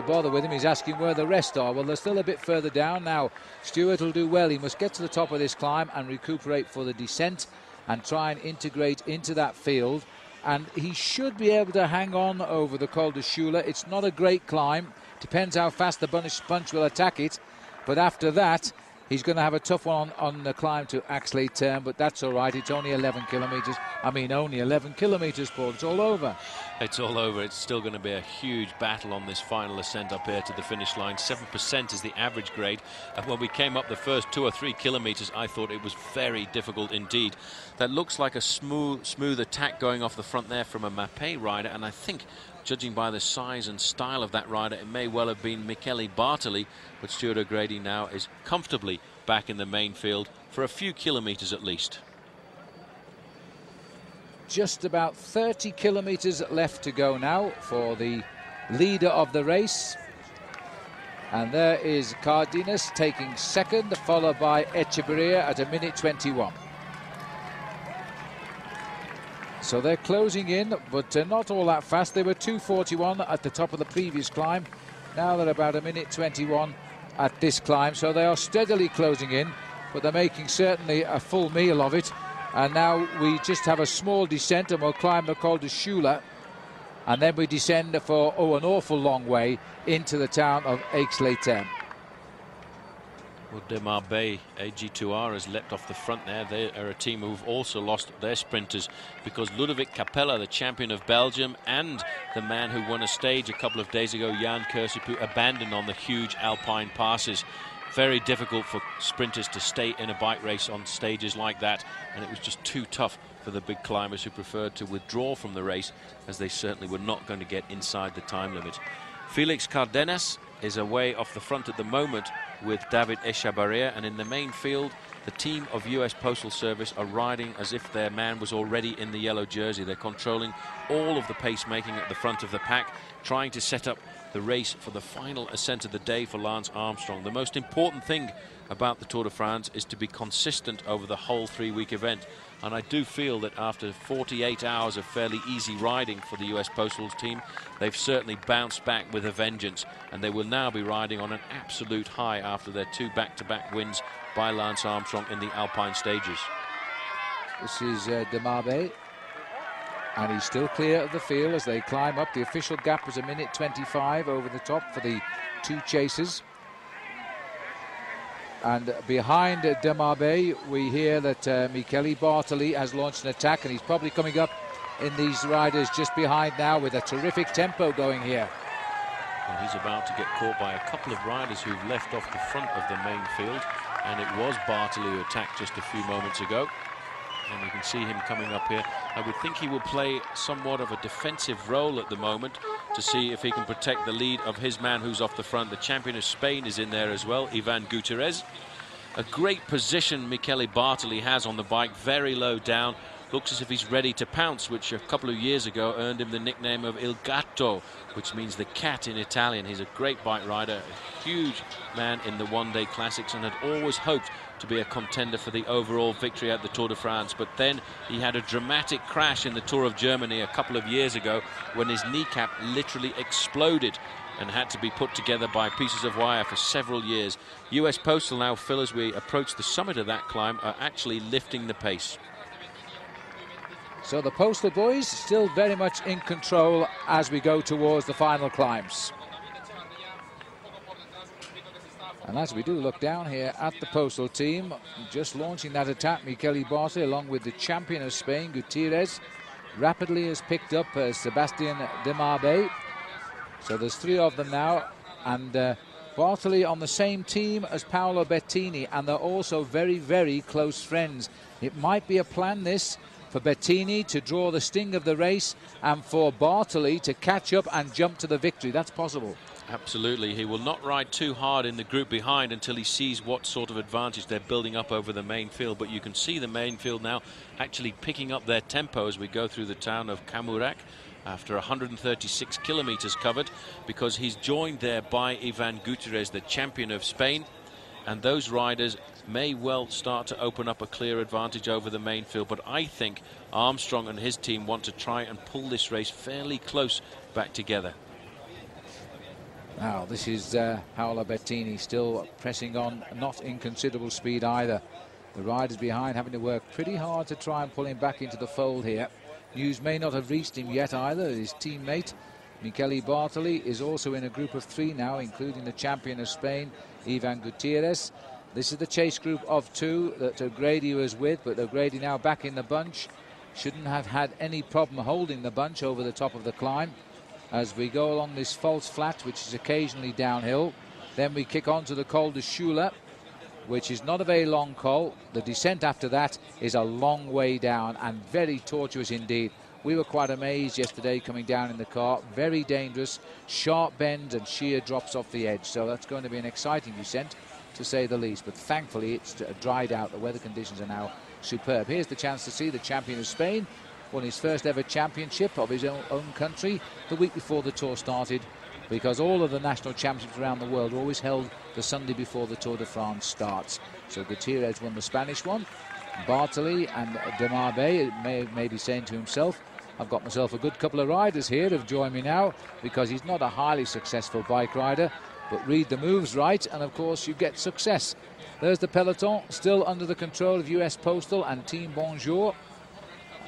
bother with him. He's asking where the rest are. Well, they're still a bit further down now. Stuart will do well. He must get to the top of this climb and recuperate for the descent and try and integrate into that field. And he should be able to hang on over the Col du Chioula. It's not a great climb. Depends how fast the bunch will attack it. But after that, he's going to have a tough one on the climb to Axley Terme, but that's all right. It's only 11 kilometres. I mean, only 11 kilometres, Paul. It's all over. It's all over. It's still going to be a huge battle on this final ascent up here to the finish line. 7% is the average grade. And when we came up the first 2 or 3 kilometres, I thought it was very difficult indeed. That looks like a smooth attack going off the front there from a MAPEI rider, and I think, judging by the size and style of that rider, it may well have been Michele Bartoli, but Stuart O'Grady now is comfortably back in the main field for a few kilometres at least. Just about 30 kilometres left to go now for the leader of the race. And there is Cardenas taking second, followed by Echavarria at a minute 21. So they're closing in, but not all that fast. They were 2:41 at the top of the previous climb. Now they're about a minute 21 at this climb. So they are steadily closing in, but they're making certainly a full meal of it. And now we just have a small descent, and we'll climb the Col du Chioula. And then we descend for, an awful long way into the town of Aix-les-Thermes. Well, DEMARBAIX, AG2R, has leapt off the front there. They are a team who've also lost their sprinters because Ludovic Capella, the champion of Belgium, and the man who won a stage a couple of days ago, Jan Kursipu, abandoned on the huge alpine passes. Very difficult for sprinters to stay in a bike race on stages like that, and it was just too tough for the big climbers who preferred to withdraw from the race, as they certainly were not going to get inside the time limit. Felix Cardenas is away off the front at the moment with David Echavarria, and in the main field the team of US Postal Service are riding as if their man was already in the yellow jersey. They're controlling all of the pace making at the front of the pack, trying to set up the race for the final ascent of the day for Lance Armstrong. The most important thing about the Tour de France is to be consistent over the whole 3-week event, and I do feel that after 48 hours of fairly easy riding for the US Postal team, they've certainly bounced back with a vengeance, and they will now be riding on an absolute high after their 2 back-to-back wins by Lance Armstrong in the Alpine stages. This is DEMARBAIX, and he's still clear of the field as they climb up. The official gap was 1:25 over the top for the 2 chasers. And behind DEMARBAIX, we hear that Michele Bartoli has launched an attack, and he's probably coming up in these riders just behind now with a terrific tempo going here. Well, he's about to get caught by a couple of riders who've left off the front of the main field, and it was Bartoli who attacked just a few moments ago. And you can see him coming up here. I would think he will play somewhat of a defensive role at the moment to see if he can protect the lead of his man who's off the front. The champion of Spain is in there as well, Ivan Gutierrez. A great position Michele Bartoli has on the bike, very low down. Looks as if he's ready to pounce, which a couple of years ago earned him the nickname of Il Gatto, which means the cat in Italian. He's a great bike rider, a huge man in the one-day classics, and had always hoped to be a contender for the overall victory at the Tour de France. But then he had a dramatic crash in the Tour of Germany a couple of years ago when his kneecap literally exploded and had to be put together by pieces of wire for several years. US Postal now, Phil, as we approach the summit of that climb, are actually lifting the pace. So the Postal boys still very much in control as we go towards the final climbs. And as we do look down here at the Postal team, just launching that attack, Michele Bartoli, along with the champion of Spain, Gutierrez, rapidly has picked up Sebastien DEMARBAIX. So there's 3 of them now, and Bartoli on the same team as Paolo Bettini, and they're also very, very close friends. It might be a plan, this, for Bettini to draw the sting of the race and for Bartoli to catch up and jump to the victory. That's possible. Absolutely. He will not ride too hard in the group behind until he sees what sort of advantage they're building up over the main field. But you can see the main field now actually picking up their tempo as we go through the town of CAMURAC after 136 kilometers covered, because he's joined there by Ivan Gutierrez, the champion of Spain, and those riders may well start to open up a clear advantage over the main field. But I think Armstrong and his team want to try and pull this race fairly close back together. Now, this is Paolo Bettini still pressing on, not in considerable speed either. The riders behind having to work pretty hard to try and pull him back into the fold here. News may not have reached him yet either. His teammate, Michele Bartoli, is also in a group of 3 now, including the champion of Spain, Ivan Gutierrez. This is the chase group of 2 that O'Grady was with, but O'Grady now back in the bunch. Shouldn't have had any problem holding the bunch over the top of the climb. As we go along this false flat, which is occasionally downhill, then we kick on to the Col du CHIOULA, which is not a very long col. The descent after that is a long way down and very tortuous indeed. We were quite amazed yesterday coming down in the car. Very dangerous, sharp bends and sheer drops off the edge. So that's going to be an exciting descent, to say the least. But thankfully it's dried out. The weather conditions are now superb. Here's the chance to see the champion of Spain. Won his first ever championship of his own country the week before the Tour started, because all of the national championships around the world are always held the Sunday before the Tour de France starts. So Gutierrez won the Spanish one. Bartoli and DEMARBAIX may be saying to himself, I've got myself a good couple of riders here to join me now, because he's not a highly successful bike rider, but read the moves right and of course you get success. There's the peloton still under the control of US Postal and Team Bonjour,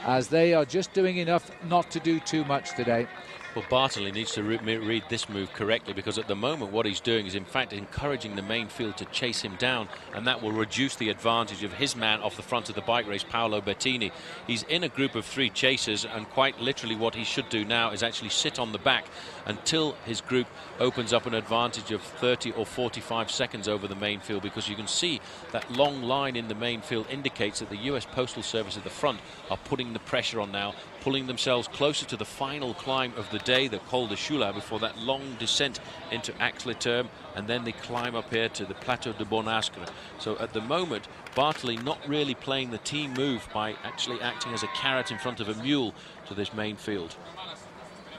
as they are just doing enough not to do too much today. Well, Bartoli needs to read this move correctly, because at the moment what he's doing is in fact encouraging the main field to chase him down, and that will reduce the advantage of his man off the front of the bike race, Paolo Bettini. He's in a group of 3 chasers, and quite literally what he should do now is actually sit on the back until his group opens up an advantage of 30 or 45 seconds over the main field, because you can see that long line in the main field indicates that the US Postal Service at the front are putting the pressure on now, pulling themselves closer to the final climb of the day, the COL DU CHIOULA, before that long descent into Aix-les-Thermes, and then they climb up here to the Plateau de Bonastre. So at the moment, Bartoli not really playing the team move by actually acting as a carrot in front of a mule to this main field.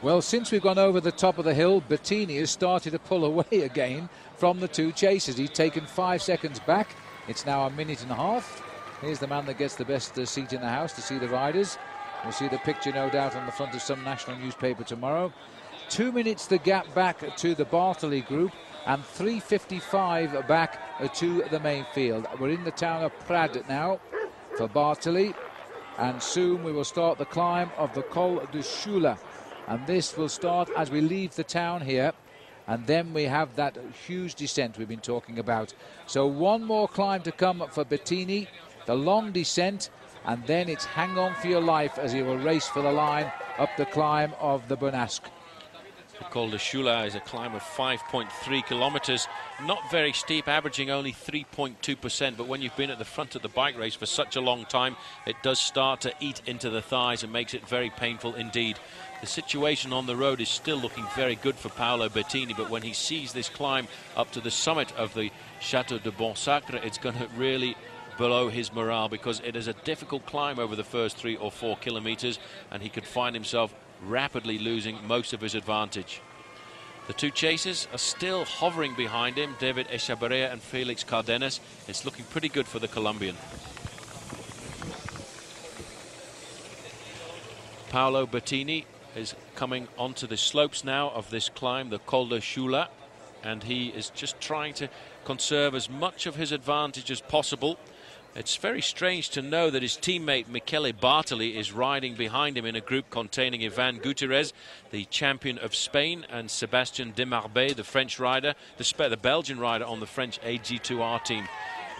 Well, since we've gone over the top of the hill, Bettini has started to pull away again from the two chasers. He's taken 5 seconds back. It's now a minute and a half. Here's the man that gets the best seat in the house to see the riders. We'll see the picture, no doubt, on the front of some national newspaper tomorrow. 2 minutes the gap back to the Bartoli group, and 3:55 back to the main field. We're in the town of Prades now for Bartoli, and soon we will start the climb of the COL DU CHIOULA. And this will start as we leave the town here, and then we have that huge descent we've been talking about. So one more climb to come for Bettini, the long descent, and then it's hang on for your life as he will race for the line up the climb of the Bonasque. The COL DU CHIOULA is a climb of 5.3 kilometers, not very steep, averaging only 3.2%, but when you've been at the front of the bike race for such a long time, it does start to eat into the thighs and makes it very painful indeed. The situation on the road is still looking very good for Paolo Bettini, but when he sees this climb up to the summit of the Château de Bon-Sacre, it's going to really below his morale, because it is a difficult climb over the first 3 or 4 kilometers, and he could find himself rapidly losing most of his advantage. The two chasers are still hovering behind him, David Echevarria and Felix Cardenas. It's looking pretty good for the Colombian. Paolo Bettini is coming onto the slopes now of this climb, the COL DU CHIOULA, and he is just trying to conserve as much of his advantage as possible. It's very strange to know that his teammate Michele Bartoli is riding behind him in a group containing Ivan Gutierrez, the champion of Spain, and Sebastien DEMARBAIX, the French rider, the Belgian rider on the French AG2R team.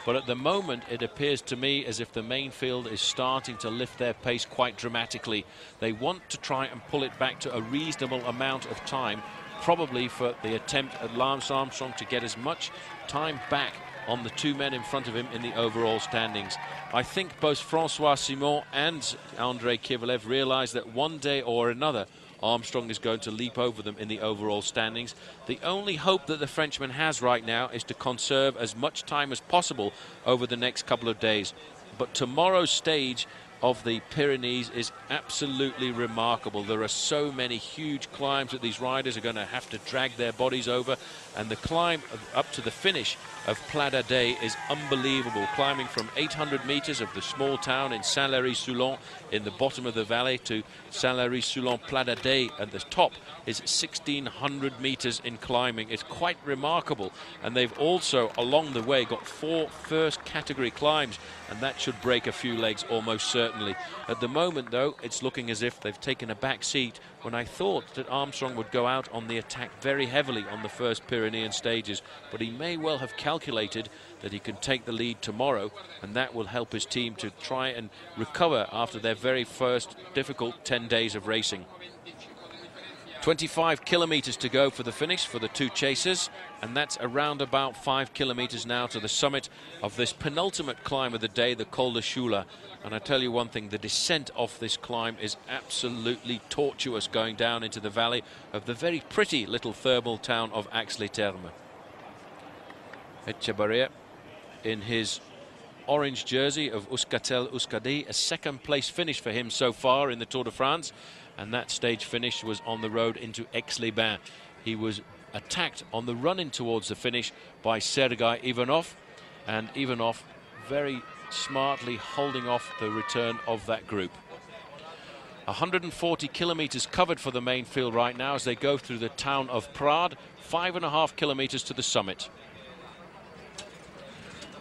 But at the moment, it appears to me as if the main field is starting to lift their pace quite dramatically. They want to try and pull it back to a reasonable amount of time, probably for the attempt at Lance Armstrong to get as much time back on the two men in front of him in the overall standings. I think both Francois Simon and Andrei Kovalev realize that one day or another Armstrong is going to leap over them in the overall standings. The only hope that the Frenchman has right now is to conserve as much time as possible over the next couple of days. But tomorrow's stage of the Pyrenees is absolutely remarkable. There are so many huge climbs that these riders are going to have to drag their bodies over, and the climb up to the finish of Plat d'Adet is unbelievable, climbing from 800 meters of the small town in Saint-Lary-Soulan in the bottom of the valley to Saint-Lary-Soulan Plat d'Adet at the top is 1,600 meters in climbing. It's quite remarkable, and they've also along the way got 4 first category climbs, and that should break a few legs almost certainly. At the moment though, it's looking as if they've taken a back seat when I thought that Armstrong would go out on the attack very heavily on the first Pyrenean stages, but he may well have calculated that he can take the lead tomorrow, and that will help his team to try and recover after their very first difficult 10 days of racing. 25 kilometers to go for the finish for the two chasers, and that's around about 5 kilometers now to the summit of this penultimate climb of the day, the COL DU CHIOULA. And I tell you one thing, the descent off this climb is absolutely tortuous, going down into the valley of the very pretty little thermal town of Aix-les-Thermes. Echevarria in his orange jersey of Euskaltel-Euskadi, a second place finish for him so far in the Tour de France, and that stage finish was on the road into Aix-les-Bains. He was attacked on the run-in towards the finish by Sergei Ivanov, and Ivanov very smartly holding off the return of that group. 140 kilometers covered for the main field right now as they go through the town of Prades, 5.5 kilometers to the summit.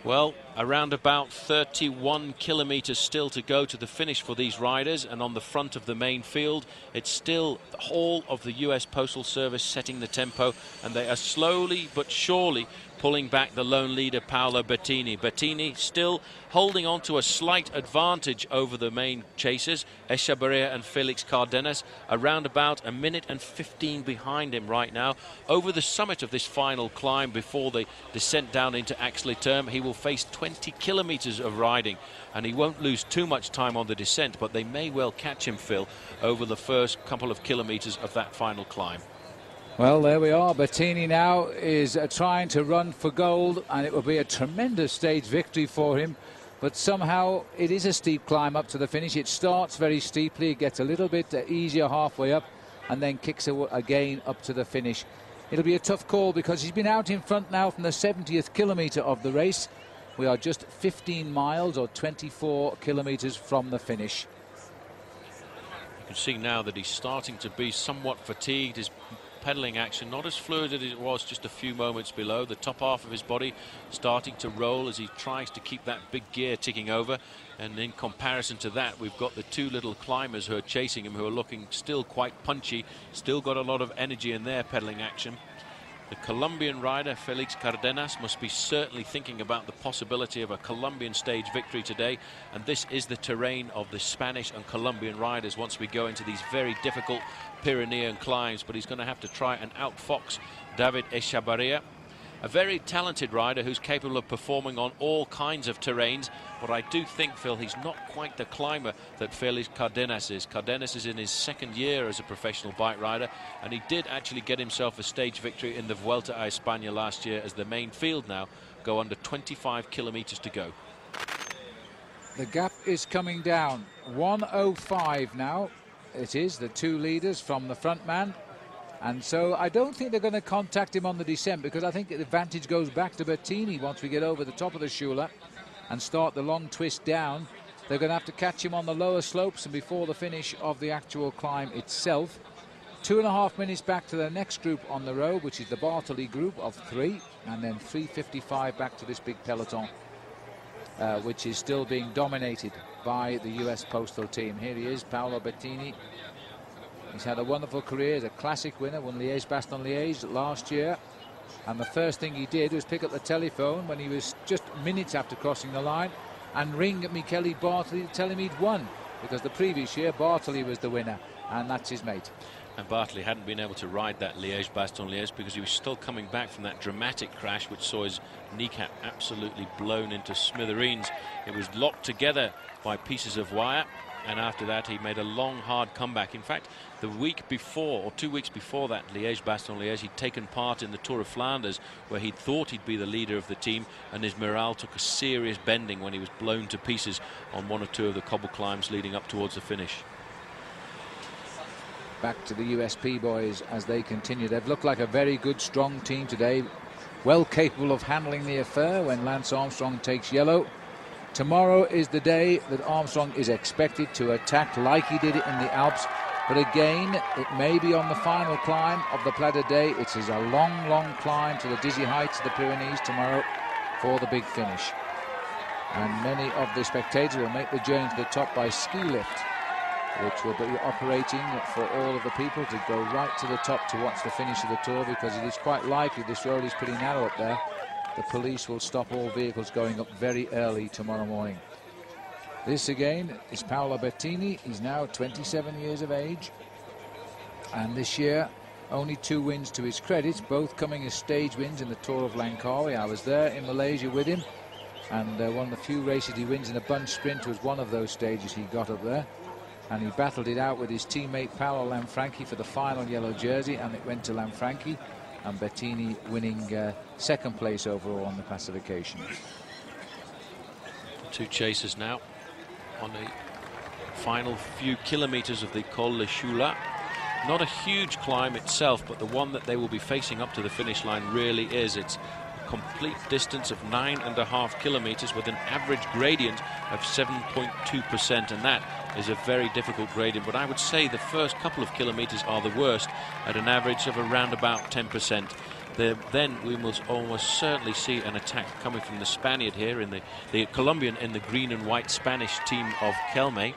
Well, around about 31 kilometers still to go to the finish for these riders, and on the front of the main field, it's still all of the US Postal Service setting the tempo, and they are slowly but surely pulling back the lone leader, Paolo Bettini. Bettini still holding on to a slight advantage over the main chasers, Echevarria and Felix Cardenas, around about a minute and 15 behind him right now. Over the summit of this final climb before the descent down into Axles-les-Thermes, he will face 20 kilometers of riding, and he won't lose too much time on the descent, but they may well catch him, Phil, over the first couple of kilometers of that final climb. Well, there we are. Bettini now is trying to run for gold, and it will be a tremendous stage victory for him. But somehow it is a steep climb up to the finish. It starts very steeply, it gets a little bit easier halfway up, and then kicks again up to the finish. It'll be a tough call because he's been out in front now from the 70th kilometre of the race. We are just 15 miles or 24 kilometres from the finish. You can see now that he's starting to be somewhat fatigued. His pedaling action not as fluid as it was just a few moments below. The top half of his body starting to roll as he tries to keep that big gear ticking over, and in comparison to that, we've got the two little climbers who are chasing him, who are looking still quite punchy, still got a lot of energy in their pedaling action. The Colombian rider Felix Cardenas must be certainly thinking about the possibility of a Colombian stage victory today, and this is the terrain of the Spanish and Colombian riders once we go into these very difficult Pyrenean climbs. But he's going to have to try and outfox David Echevarria, a very talented rider who's capable of performing on all kinds of terrains. But I do think, Phil, he's not quite the climber that Felix Cardenas is. Cardenas is in his second year as a professional bike rider, and he did actually get himself a stage victory in the Vuelta a España last year, as the main field now go under 25 kilometers to go. The gap is coming down. 1:05 now. It is the two leaders from the front man. And so I don't think they're going to contact him on the descent, because I think the advantage goes back to Bettini once we get over the top of the CHIOULA and start the long twist down. They're going to have to catch him on the lower slopes and before the finish of the actual climb itself. 2.5 minutes back to the next group on the road, which is the Bartoli group of 3, and then 3:55 back to this big peloton, which is still being dominated by the US Postal Team. Here he is, Paolo Bettini. He's had a wonderful career as a classic winner, won Liège-Bastogne-Liège last year. And the first thing he did was pick up the telephone when he was just minutes after crossing the line and ring Michele Bartoli to tell him he'd won, because the previous year Bartoli was the winner, and that's his mate. And Bartoli hadn't been able to ride that Liège-Bastogne-Liège because he was still coming back from that dramatic crash which saw his kneecap absolutely blown into smithereens. It was locked together by pieces of wire, and after that he made a long, hard comeback. In fact, the week before, or 2 weeks before that Liège-Bastogne-Liège, he'd taken part in the Tour of Flanders, where he thought he'd be the leader of the team, and his morale took a serious bending when he was blown to pieces on one or two of the cobble climbs leading up towards the finish. Back to the USP boys as they continue. They've looked like a very good, strong team today, well capable of handling the affair when Lance Armstrong takes yellow. Tomorrow is the day that Armstrong is expected to attack like he did it in the Alps. But again, it may be on the final climb of the Plat d'Aix. It is a long, long climb to the dizzy heights of the Pyrenees tomorrow for the big finish. And many of the spectators will make the journey to the top by ski lift, which will be operating for all of the people to go right to the top to watch the finish of the Tour, because it is quite likely, this road is pretty narrow up there, the police will stop all vehicles going up very early tomorrow morning. This again is Paolo Bettini. He's now 27 years of age, and this year only 2 wins to his credit, both coming as stage wins in the Tour of Langkawi. I was there in Malaysia with him, and one of the few races he wins in a bunch sprint was one of those stages he got up there. And he battled it out with his teammate Paolo Lanfranchi for the final yellow jersey, and it went to Lanfranchi, and Bettini winning second place overall on the classification. 2 chasers now on the final few kilometers of the COL DU CHIOULA. Not a huge climb itself, but the one that they will be facing up to the finish line really is. It's a complete distance of 9.5 kilometers with an average gradient of 7.2%, and that is a very difficult gradient. But I would say the first couple of kilometers are the worst, at an average of around about 10%. Then we must almost certainly see an attack coming from the Spaniard here, in the Colombian in the green and white Spanish team of Kelme.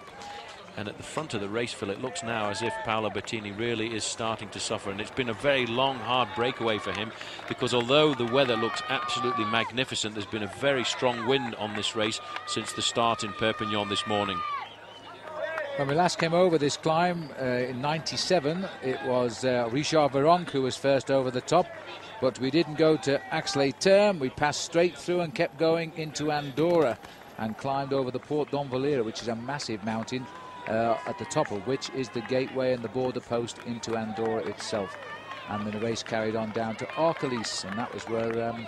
And at the front of the race, Phil, it looks now as if Paolo Bettini really is starting to suffer. And it's been a very long, hard breakaway for him, because although the weather looks absolutely magnificent, there's been a very strong wind on this race since the start in Perpignan this morning. When we last came over this climb in '97, it was Richard Virenque who was first over the top, but we didn't go to Aix-les-Thermes. We passed straight through and kept going into Andorra and climbed over the Port d'Envalira, which is a massive mountain, at the top of which is the gateway and the border post into Andorra itself. And then the race carried on down to Arcalis, and that was where Jan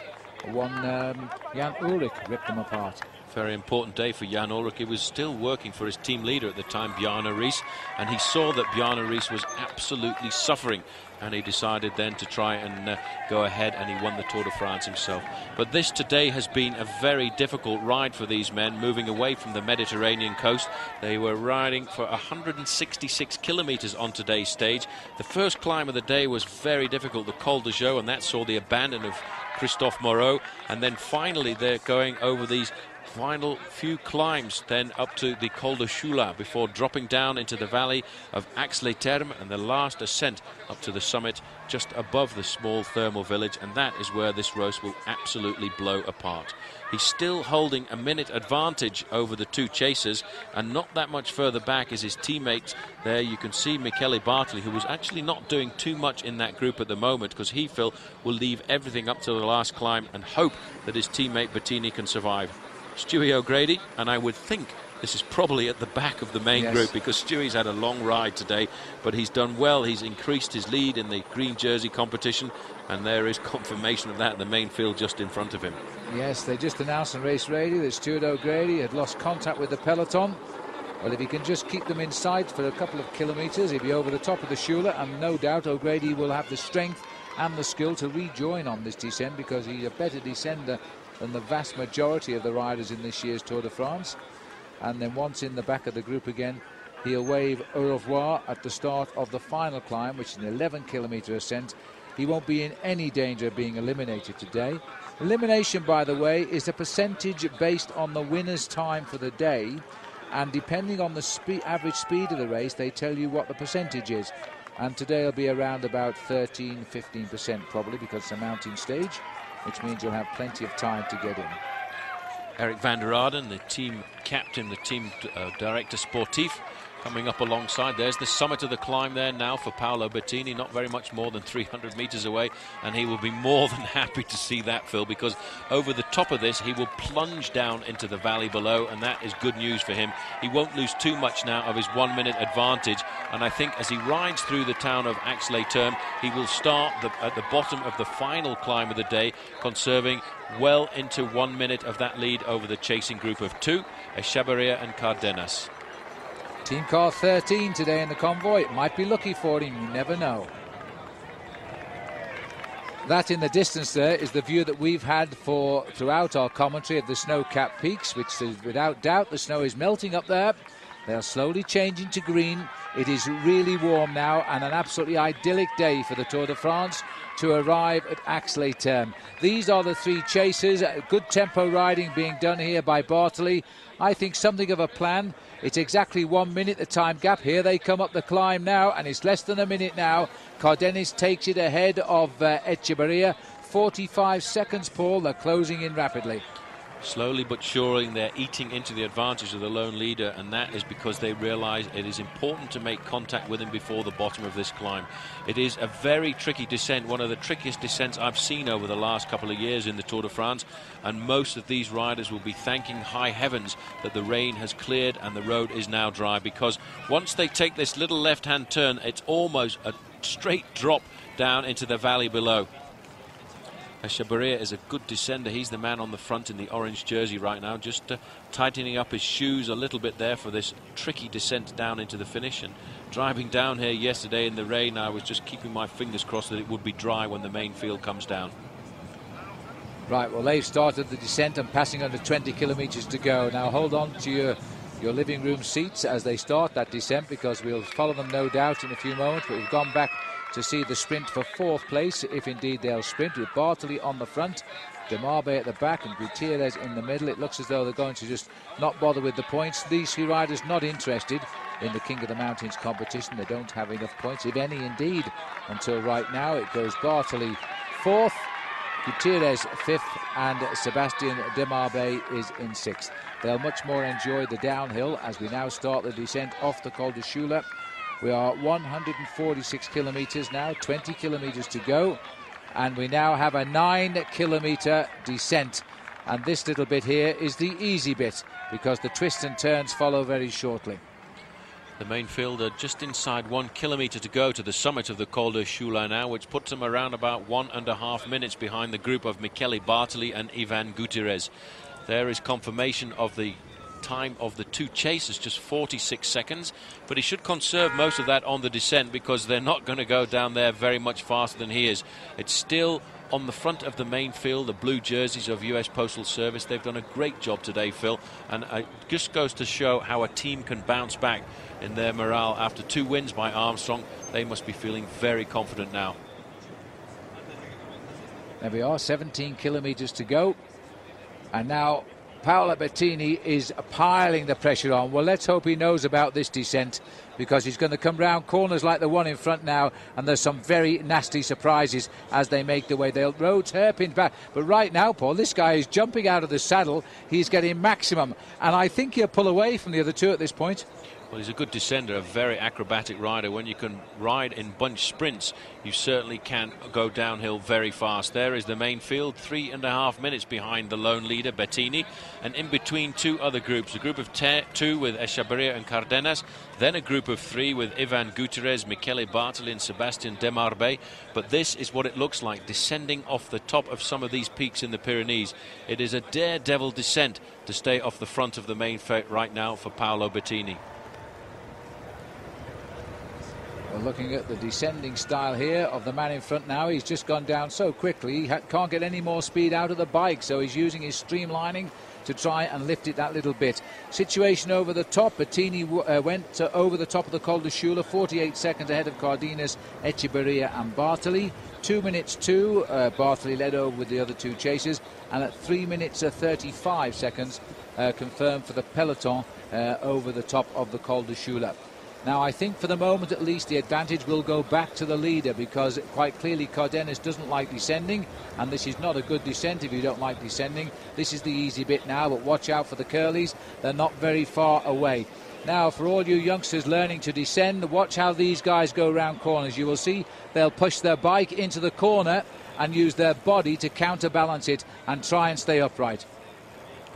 Ullrich ripped them apart. Very important day for Jan Ullrich. He was still working for his team leader at the time, Bjarne Riis, and he saw that Bjarne Riis was absolutely suffering, and he decided then to try and go ahead, and he won the Tour de France himself. But this today has been a very difficult ride for these men, moving away from the Mediterranean coast. They were riding for 166 kilometers on today's stage. The first climb of the day was very difficult, the Col du Chioula, and that saw the abandon of Christophe Moreau, and then finally they're going over these final few climbs then up to the Col du Chioula before dropping down into the valley of Aix-les-Thermes, and the last ascent up to the summit just above the small thermal village, and that is where this race will absolutely blow apart. He's still holding a minute advantage over the two chasers, and not that much further back is his teammate. There you can see Michele Bartoli, who was actually not doing too much in that group at the moment, because he, Phil, will leave everything up to the last climb and hope that his teammate Bettini can survive. Stewie O'Grady, and I would think this is probably at the back of the main group, because Stewie's had a long ride today, but he's done well. He's increased his lead in the green jersey competition, and there is confirmation of that in the main field just in front of him. Yes, they just announced on race radio that Stuart O'Grady had lost contact with the peloton. Well, if he can just keep them in sight for a couple of kilometres, he'll be over the top of the Chioula, and no doubt O'Grady will have the strength and the skill to rejoin on this descent, because he's a better descender than the vast majority of the riders in this year's Tour de France. And then once in the back of the group again, he'll wave au revoir at the start of the final climb, which is an 11-kilometre ascent. He won't be in any danger of being eliminated today. Elimination, by the way, is a percentage based on the winner's time for the day, and depending on the average speed of the race, they tell you what the percentage is. And today will be around about 13-15% probably, because it's a mountain stage, which means you'll have plenty of time to get in. Erik van der Aarden, the team captain, the team director sportif, coming up alongside. There's the summit of the climb there now for Paolo Bettini, not very much more than 300 meters away, and he will be more than happy to see that, Phil, because over the top of this he will plunge down into the valley below, and that is good news for him. He won't lose too much now of his 1 minute advantage, and I think as he rides through the town of Aix-les-Thermes, he will start at the bottom of the final climb of the day, conserving well into 1 minute of that lead over the chasing group of two, Echevarria and Cardenas. Team car 13 today in the convoy. It might be lucky for him, you never know. That in the distance there is the view that we've had throughout our commentary of the snow-capped peaks, which is without doubt the snow is melting up there. They are slowly changing to green. It is really warm now, and an absolutely idyllic day for the Tour de France to arrive at Aix-les-Thermes. These are the three chasers. Good tempo riding being done here by Bartoli. I think something of a plan. It's exactly 1 minute the time gap. Here they come up the climb now, and it's less than a minute now. Cardenas takes it ahead of Echevarria. 45 seconds, Paul. They're closing in rapidly. Slowly but surely they're eating into the advantage of the lone leader, and that is because they realize it is important to make contact with him before the bottom of this climb. It is a very tricky descent, one of the trickiest descents I've seen over the last couple of years in the Tour de France, and most of these riders will be thanking high heavens that the rain has cleared and the road is now dry, because once they take this little left-hand turn, it's almost a straight drop down into the valley below. Echevarria is a good descender. He's the man on the front in the orange jersey right now, just tightening up his shoes a little bit there for this tricky descent down into the finish. And driving down here yesterday in the rain, I was just keeping my fingers crossed that it would be dry when the main field comes down. Right, well, they've started the descent and passing under 20 kilometres to go. Now hold on to your living room seats as they start that descent, because we'll follow them no doubt in a few moments, but we've gone back to see the sprint for 4th place, if indeed they'll sprint, with Bartoli on the front, DEMARBAIX at the back and Gutierrez in the middle. It looks as though they're going to just not bother with the points. These 3 riders not interested in the King of the Mountains competition. They don't have enough points, if any indeed, until right now. It goes Bartoli 4th, Gutierrez 5th, and Sebastien DEMARBAIX is in 6th. They'll much more enjoy the downhill as we now start the descent off the Col du CHIOULA. We are 146 kilometres now, 20 kilometres to go, and we now have a 9-kilometre descent. And this little bit here is the easy bit, because the twists and turns follow very shortly. The main field are just inside 1 kilometre to go to the summit of the Col du CHIOULA now, which puts them around about 1.5 minutes behind the group of Michele Bartoli and Ivan Gutierrez. There is confirmation of the time of the 2 chasers, just 46 seconds, but he should conserve most of that on the descent, because they're not going to go down there very much faster than he is. It's still on the front of the main field, the blue jerseys of US Postal Service. They've done a great job today, Phil, and it just goes to show how a team can bounce back in their morale after 2 wins by Armstrong. They must be feeling very confident now. There we are, 17 kilometres to go, and now Paolo Bettini is piling the pressure on. Well, let's hope he knows about this descent, because he's going to come round corners like the one in front now, and there's some very nasty surprises as they make their way. They'll road hairpin back, but right now, Paul, this guy is jumping out of the saddle. He's getting maximum, and I think he'll pull away from the other 2 at this point. Well, he's a good descender, a very acrobatic rider. When you can ride in bunch sprints, you certainly can go downhill very fast. There is the main field, 3.5 minutes behind the lone leader, Bettini, and in between 2 other groups, a group of 2 with Echeverria and Cardenas, then a group of 3 with Ivan Gutierrez, Michele Bartoli and Sebastien DEMARBAIX. But this is what it looks like, descending off the top of some of these peaks in the Pyrenees. It is a daredevil descent to stay off the front of the main field right now for Paolo Bettini. We're looking at the descending style here of the man in front now. He's just gone down so quickly, he can't get any more speed out of the bike, so he's using his streamlining to try and lift it that little bit. Situation over the top, Bettini went over the top of the Col du CHIOULA, 48 seconds ahead of Cardenas, Echeverria and Bartoli. 2 minutes 2, Bartoli led over with the other 2 chasers, and at 3 minutes 35 seconds confirmed for the peloton over the top of the Col du CHIOULA. Now, I think for the moment at least the advantage will go back to the leader, because quite clearly Cardenas doesn't like descending, and this is not a good descent if you don't like descending. This is the easy bit now, but watch out for the curlies. They're not very far away. Now, for all you youngsters learning to descend, watch how these guys go round corners. You will see they'll push their bike into the corner and use their body to counterbalance it and try and stay upright.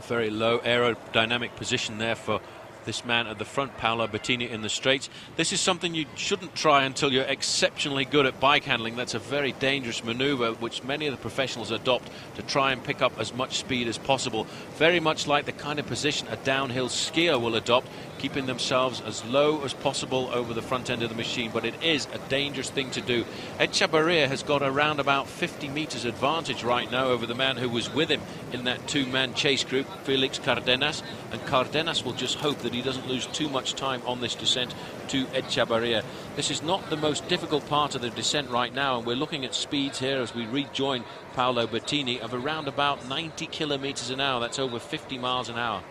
Very low aerodynamic position there for this man at the front, Paolo Bettini, in the straights. This is something you shouldn't try until you're exceptionally good at bike handling. That's a very dangerous maneuver which many of the professionals adopt to try and pick up as much speed as possible. Very much like the kind of position a downhill skier will adopt, keeping themselves as low as possible over the front end of the machine, but it is a dangerous thing to do. Echeverria has got around about 50 metres advantage right now over the man who was with him in that 2-man chase group, Felix Cardenas, and Cardenas will just hope that he doesn't lose too much time on this descent to Echeverria. This is not the most difficult part of the descent right now, and we're looking at speeds here as we rejoin Paolo Bettini of around about 90 kilometres an hour. That's over 50 miles an hour.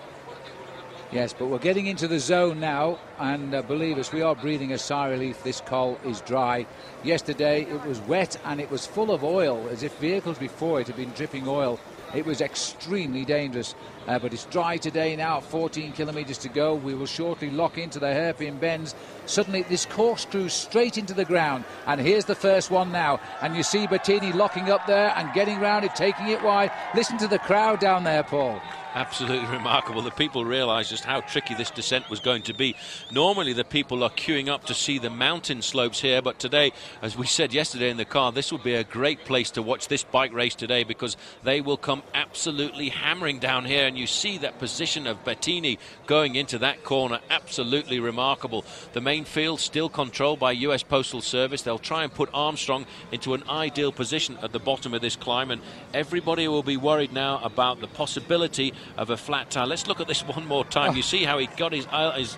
Yes, but we're getting into the zone now, and believe us, we are breathing a sigh of relief. This col is dry. Yesterday it was wet and it was full of oil, as if vehicles before it had been dripping oil. It was extremely dangerous, but it's dry today now, 14 kilometres to go. We will shortly lock into the hairpin bends. Suddenly this corkscrews straight into the ground, and here's the first one now, and you see Bettini locking up there and getting round it, taking it wide. Listen to the crowd down there, Paul. Absolutely remarkable. The people realised just how tricky this descent was going to be. Normally the people are queuing up to see the mountain slopes here, but today, as we said yesterday in the car, this will be a great place to watch this bike race today, because they will come absolutely hammering down here, and you see that position of Bettini going into that corner. Absolutely remarkable. The main field still controlled by US Postal Service. They'll try and put Armstrong into an ideal position at the bottom of this climb, and everybody will be worried now about the possibility of a flat tire. Let's look at this one more time. You see how he got his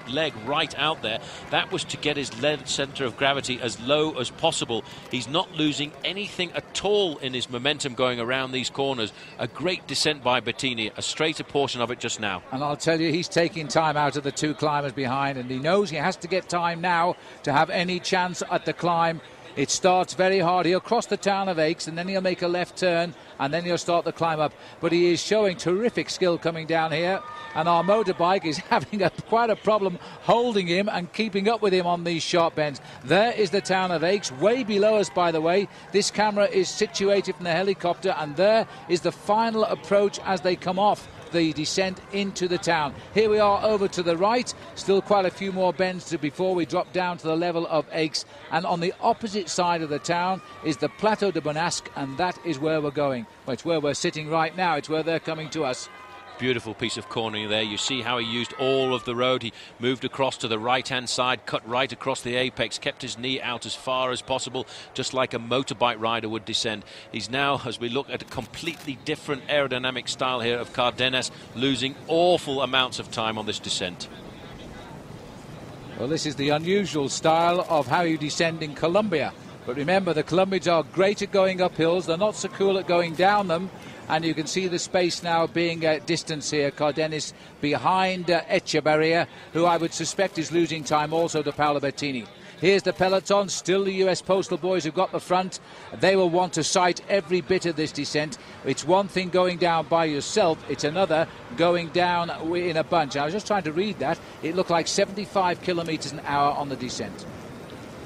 leg right right out there. That was to get his centre of gravity as low as possible. He's not losing anything at all in his momentum going around these corners. A great descent by Bettini, a straighter portion of it just now. And I'll tell you, he's taking time out of the two climbers behind, and he knows he has to get time now to have any chance at the climb. It starts very hard. He'll cross the town of Aix, and then he'll make a left turn, and then he'll start the climb up. But he is showing terrific skill coming down here, and our motorbike is having quite a problem holding him and keeping up with him on these sharp bends. There is the town of Aix, way below us, by the way. This camera is situated from the helicopter, and there is the final approach as they come off the descent into the town. Here we are over to the right, still quite a few more bends before we drop down to the level of Aix, and on the opposite side of the town is the Plateau de Bonasque, and that is where we're going. Well, it's where we're sitting right now, it's where they're coming to us. Beautiful piece of cornering there. You see how he used all of the road. He moved across to the right-hand side, cut right across the apex, kept his knee out as far as possible, just like a motorbike rider would descend. He's now, as we look at a completely different aerodynamic style here of CARDENAS, losing awful amounts of time on this descent. Well, this is the unusual style of how you descend in Colombia. But remember, the Colombians are great at going up hills. They're not so cool at going down them. And you can see the space now being distance here. CARDENAS behind Echevarria, who I would suspect is losing time also to Paolo Bettini. Here's the peloton, still the US Postal Boys who've got the front. They will want to sight every bit of this descent. It's one thing going down by yourself, it's another going down in a bunch. I was just trying to read that. It looked like 75 kilometres an hour on the descent.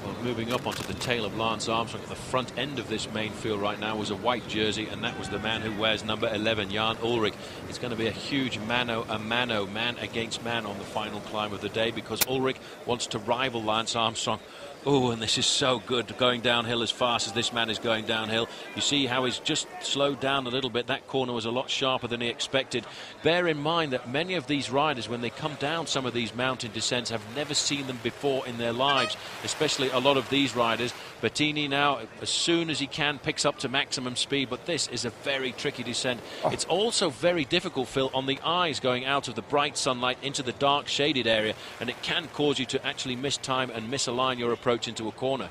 Well, moving up onto the tail of Lance Armstrong, at the front end of this main field right now was a white jersey, and that was the man who wears number 11, Jan Ullrich. It's going to be a huge mano a mano, man against man on the final climb of the day, because Ullrich wants to rival Lance Armstrong. Oh, and this is so good, going downhill as fast as this man is going downhill. You see how he's just slowed down a little bit. That corner was a lot sharper than he expected. Bear in mind that many of these riders, when they come down some of these mountain descents, have never seen them before in their lives, especially a lot of these riders. Bettini now, as soon as he can, picks up to maximum speed, but this is a very tricky descent. It's also very difficult, Phil, on the eyes going out of the bright sunlight into the dark shaded area, and it can cause you to actually miss time and misalign your approach into a corner.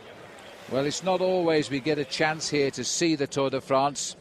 Well, it's not always we get a chance here to see the Tour de France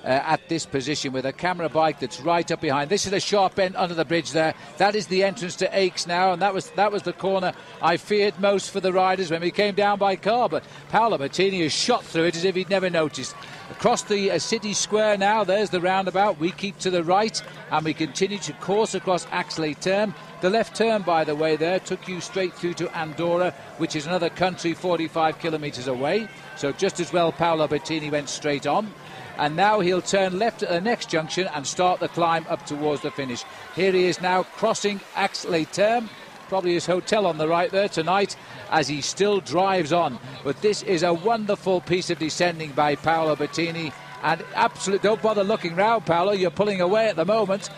at this position with a camera bike that's right up behind. This is a sharp bend under the bridge there. That is the entrance to Aix now, and that was the corner I feared most for the riders when we came down by car, but Paolo Bettini has shot through it as if he'd never noticed. Across the city square now, there's the roundabout. We keep to the right and we continue to course across Aix-les-Thermes. The left turn, by the way, there took you straight through to Andorra, which is another country 45 kilometres away. So just as well Paolo Bettini went straight on. And now he'll turn left at the next junction and start the climb up towards the finish. Here he is now crossing Aix-les-Thermes. Probably his hotel on the right there tonight as he still drives on. But this is a wonderful piece of descending by Paolo Bettini. And absolutely don't bother looking round, Paolo. You're pulling away at the moment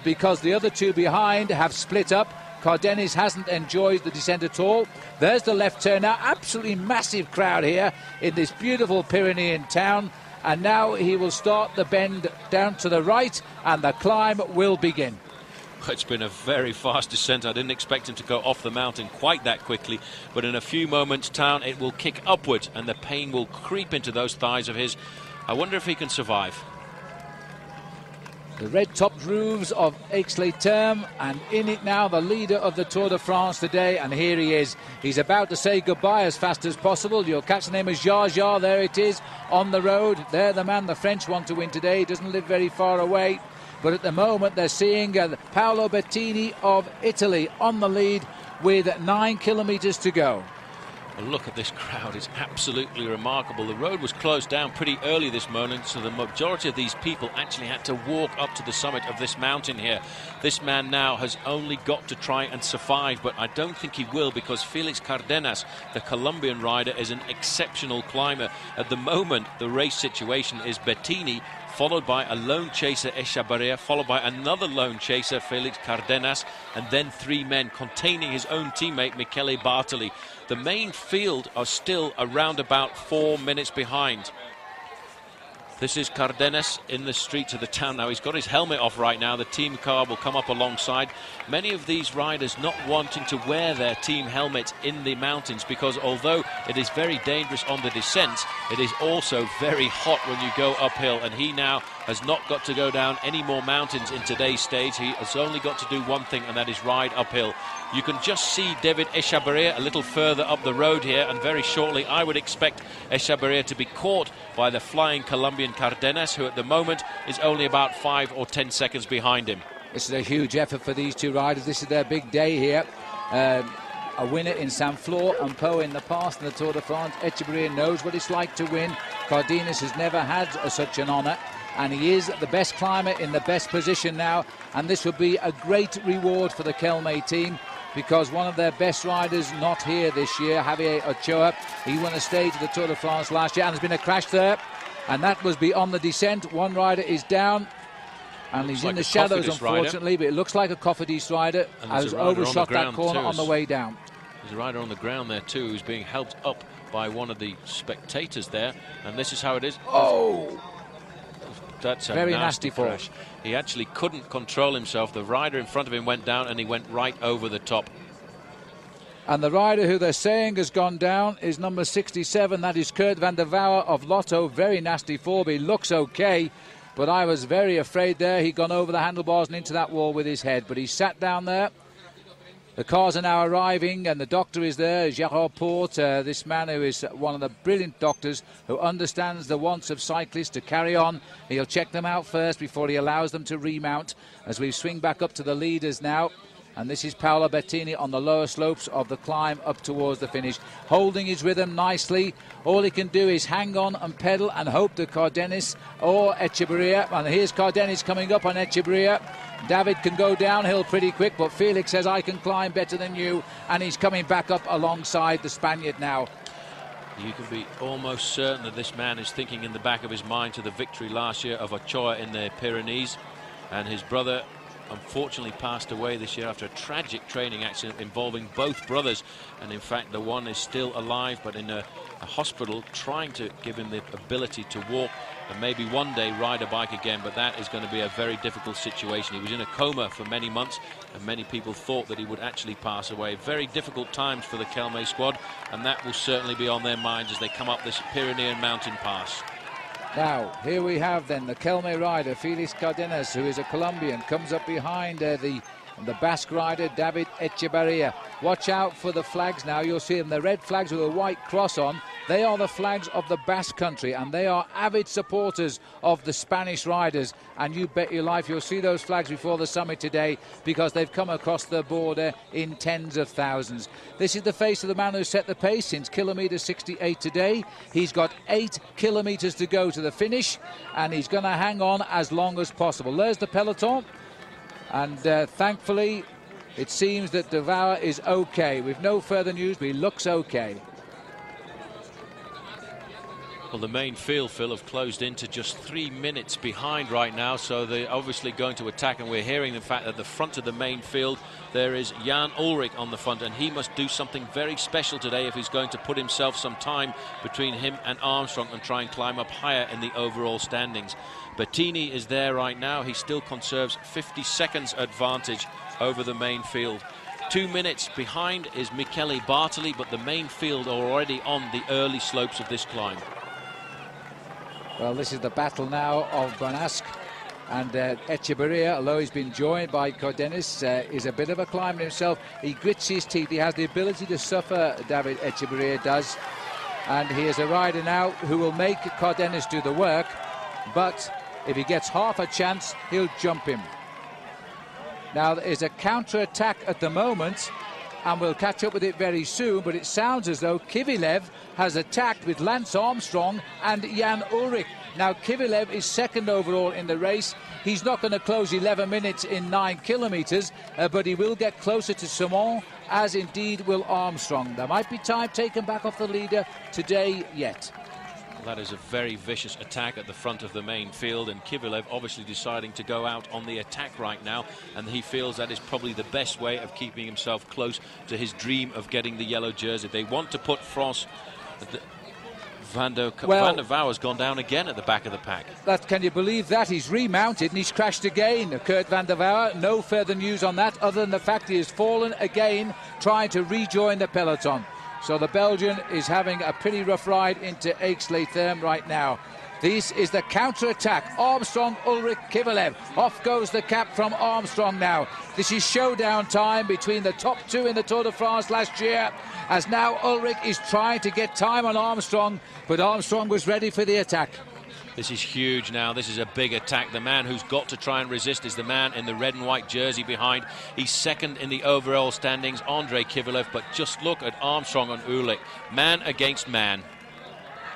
because the other two behind have split up. CARDENAS hasn't enjoyed the descent at all. There's the left turn now. Absolutely massive crowd here in this beautiful Pyrenean town. And now he will start the bend down to the right and the climb will begin. It's been a very fast descent. I didn't expect him to go off the mountain quite that quickly, but in a few moments time it will kick upwards and the pain will creep into those thighs of his. I wonder if he can survive. The red-topped roofs of Aix-les-Thermes, and in it now the leader of the Tour de France today, and here he is. He's about to say goodbye as fast as possible. You'll catch the name of Jar, there it is, on the road. There the man the French want to win today. He doesn't live very far away. But at the moment they're seeing Paolo Bettini of Italy on the lead with 9 kilometres to go. Well, look at this crowd, it's absolutely remarkable. The road was closed down pretty early this morning, so the majority of these people actually had to walk up to the summit of this mountain here. This man now has only got to try and survive, but I don't think he will, because Felix Cardenas, the Colombian rider, is an exceptional climber. At the moment, the race situation is Bettini, followed by a lone chaser, Echevarria, followed by another lone chaser, Felix Cardenas, and then 3 men containing his own teammate, Michele Bartoli. The main field are still around about 4 minutes behind. This is Cardenas in the streets of the town now. He's got his helmet off right now. The team car will come up alongside. Many of these riders not wanting to wear their team helmets in the mountains, because although it is very dangerous on the descents, it is also very hot when you go uphill. And he now has not got to go down any more mountains in today's stage. He has only got to do one thing, and that is ride uphill. You can just see David Echavarria a little further up the road here, and very shortly I would expect Echavarria to be caught by the flying Colombian Cardenas, who at the moment is only about 5 or 10 seconds behind him. This is a huge effort for these two riders. This is their big day here. A winner in Saint-Flour and Pau in the past in the Tour de France. Echavarria knows what it's like to win. Cardenas has never had such an honour, and he is the best climber in the best position now, and this will be a great reward for the Kelme team, because one of their best riders not here this year, Javier Ochoa, he won a stage of the Tour de France last year, and there's been a crash there, and that was beyond the descent. One rider is down, and he's in the shadows, unfortunately, but it looks like a Cofidis rider has overshot that corner on the way down. There's a rider on the ground there too who's being helped up by one of the spectators there, and this is how it is. Oh! That's a very nasty crash. He actually couldn't control himself. The rider in front of him went down, and he went right over the top. And the rider who they're saying has gone down is number 67. That is Kurt van der Wouwer of Lotto. Very nasty fall, but he looks okay. But I was very afraid there. He'd gone over the handlebars and into that wall with his head. But he sat down there. The cars are now arriving, and the doctor is there, Gerard Porte, this man who is one of the brilliant doctors who understands the wants of cyclists to carry on. He'll check them out first before he allows them to remount, as we swing back up to the leaders now. And this is Paolo Bettini on the lower slopes of the climb up towards the finish, holding his rhythm nicely. All he can do is hang on and pedal and hope that Cardenas or Echavarria, and here's Cardenas coming up on Echavarria. David can go downhill pretty quick, but Felix says, I can climb better than you, and he's coming back up alongside the Spaniard now. You can be almost certain that this man is thinking in the back of his mind to the victory last year of Ochoa in the Pyrenees, and his brother unfortunately passed away this year after a tragic training accident involving both brothers, and in fact the one is still alive but in a hospital, trying to give him the ability to walk and maybe one day ride a bike again, but that is going to be a very difficult situation. He was in a coma for many months, and many people thought that he would actually pass away. Very difficult times for the Kelme squad, and that will certainly be on their minds as they come up this Pyrenean mountain pass. Now, here we have then the Kelme rider, Felix Cardenas, who is a Colombian, comes up behind the Basque rider, David Echavarria. Watch out for the flags now. You'll see them, the red flags with a white cross on. They are the flags of the Basque country, and they are avid supporters of the Spanish riders. And you bet your life you'll see those flags before the summit today, because they've come across the border in tens of thousands. This is the face of the man who set the pace since kilometre 68 today. He's got 8 kilometres to go to the finish, and he's going to hang on as long as possible. There's the peloton. And thankfully, it seems that de Wouwer is okay. With no further news, but he looks okay. Well, the main field, Phil, have closed into just 3 minutes behind right now, so they're obviously going to attack, and we're hearing the fact that at the front of the main field there is Jan Ullrich on the front, and he must do something very special today if he's going to put himself some time between him and Armstrong and try and climb up higher in the overall standings. Bettini is there right now. He still conserves 50 seconds advantage over the main field. 2 minutes behind is Michele Bartoli, but the main field are already on the early slopes of this climb. Well, this is the battle now of Bonasque, and Echavarria, although he's been joined by Cardenas, is a bit of a climber himself. He grits his teeth. He has the ability to suffer, David Echavarria does, and he is a rider now who will make Cardenas do the work, but if he gets half a chance, he'll jump him. Now, there is a counter-attack at the moment, and we'll catch up with it very soon, but it sounds as though Kivilev has attacked with Lance Armstrong and Jan Ullrich. Now, Kivilev is second overall in the race. He's not going to close 11 minutes in 9 kilometres, but he will get closer to Simon, as indeed will Armstrong. There might be time taken back off the leader today yet. That is a very vicious attack at the front of the main field, and Kivilev obviously deciding to go out on the attack right now, and he feels that is probably the best way of keeping himself close to his dream of getting the yellow jersey. They want to put France Van der Vaart has gone down again at the back of the pack. Can you believe that? He's remounted and he's crashed again. Kurt Van der Vaart, no further news on that other than the fact he has fallen again trying to rejoin the peloton. So the Belgian is having a pretty rough ride into Aix-les-Thermes right now. This is the counter-attack. Armstrong, Ulrich, Kovalev. Off goes the cap from Armstrong now. This is showdown time between the top two in the Tour de France last year, as now Ulrich is trying to get time on Armstrong, but Armstrong was ready for the attack. This is huge now. This is a big attack. The man who's got to try and resist is the man in the red and white jersey behind. He's second in the overall standings, Andrei Kovalev, but just look at Armstrong and Ulrich. Man against man.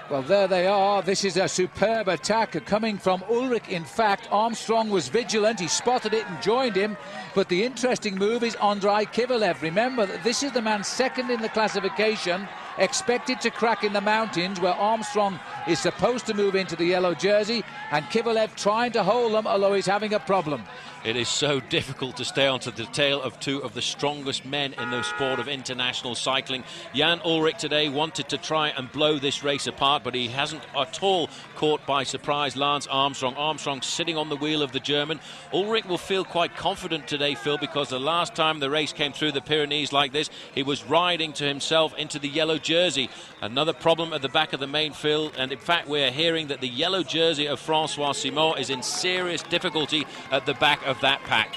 Well, there they are. This is a superb attack coming from Ulrich. In fact, Armstrong was vigilant. He spotted it and joined him. But the interesting move is Andrei Kovalev. Remember that this is the man second in the classification, expected to crack in the mountains, where Armstrong is supposed to move into the yellow jersey, and Kovalev trying to hold them, although he's having a problem. It is so difficult to stay onto the tail of two of the strongest men in the sport of international cycling. Jan Ullrich today wanted to try and blow this race apart, but he hasn't at all caught by surprise Lance Armstrong. Armstrong sitting on the wheel of the German. Ullrich will feel quite confident today, Phil, because the last time the race came through the Pyrenees like this, he was riding to himself into the yellow jersey. Another problem at the back of the main field, and in fact we're hearing that the yellow jersey of Francois Simon is in serious difficulty at the back of that pack.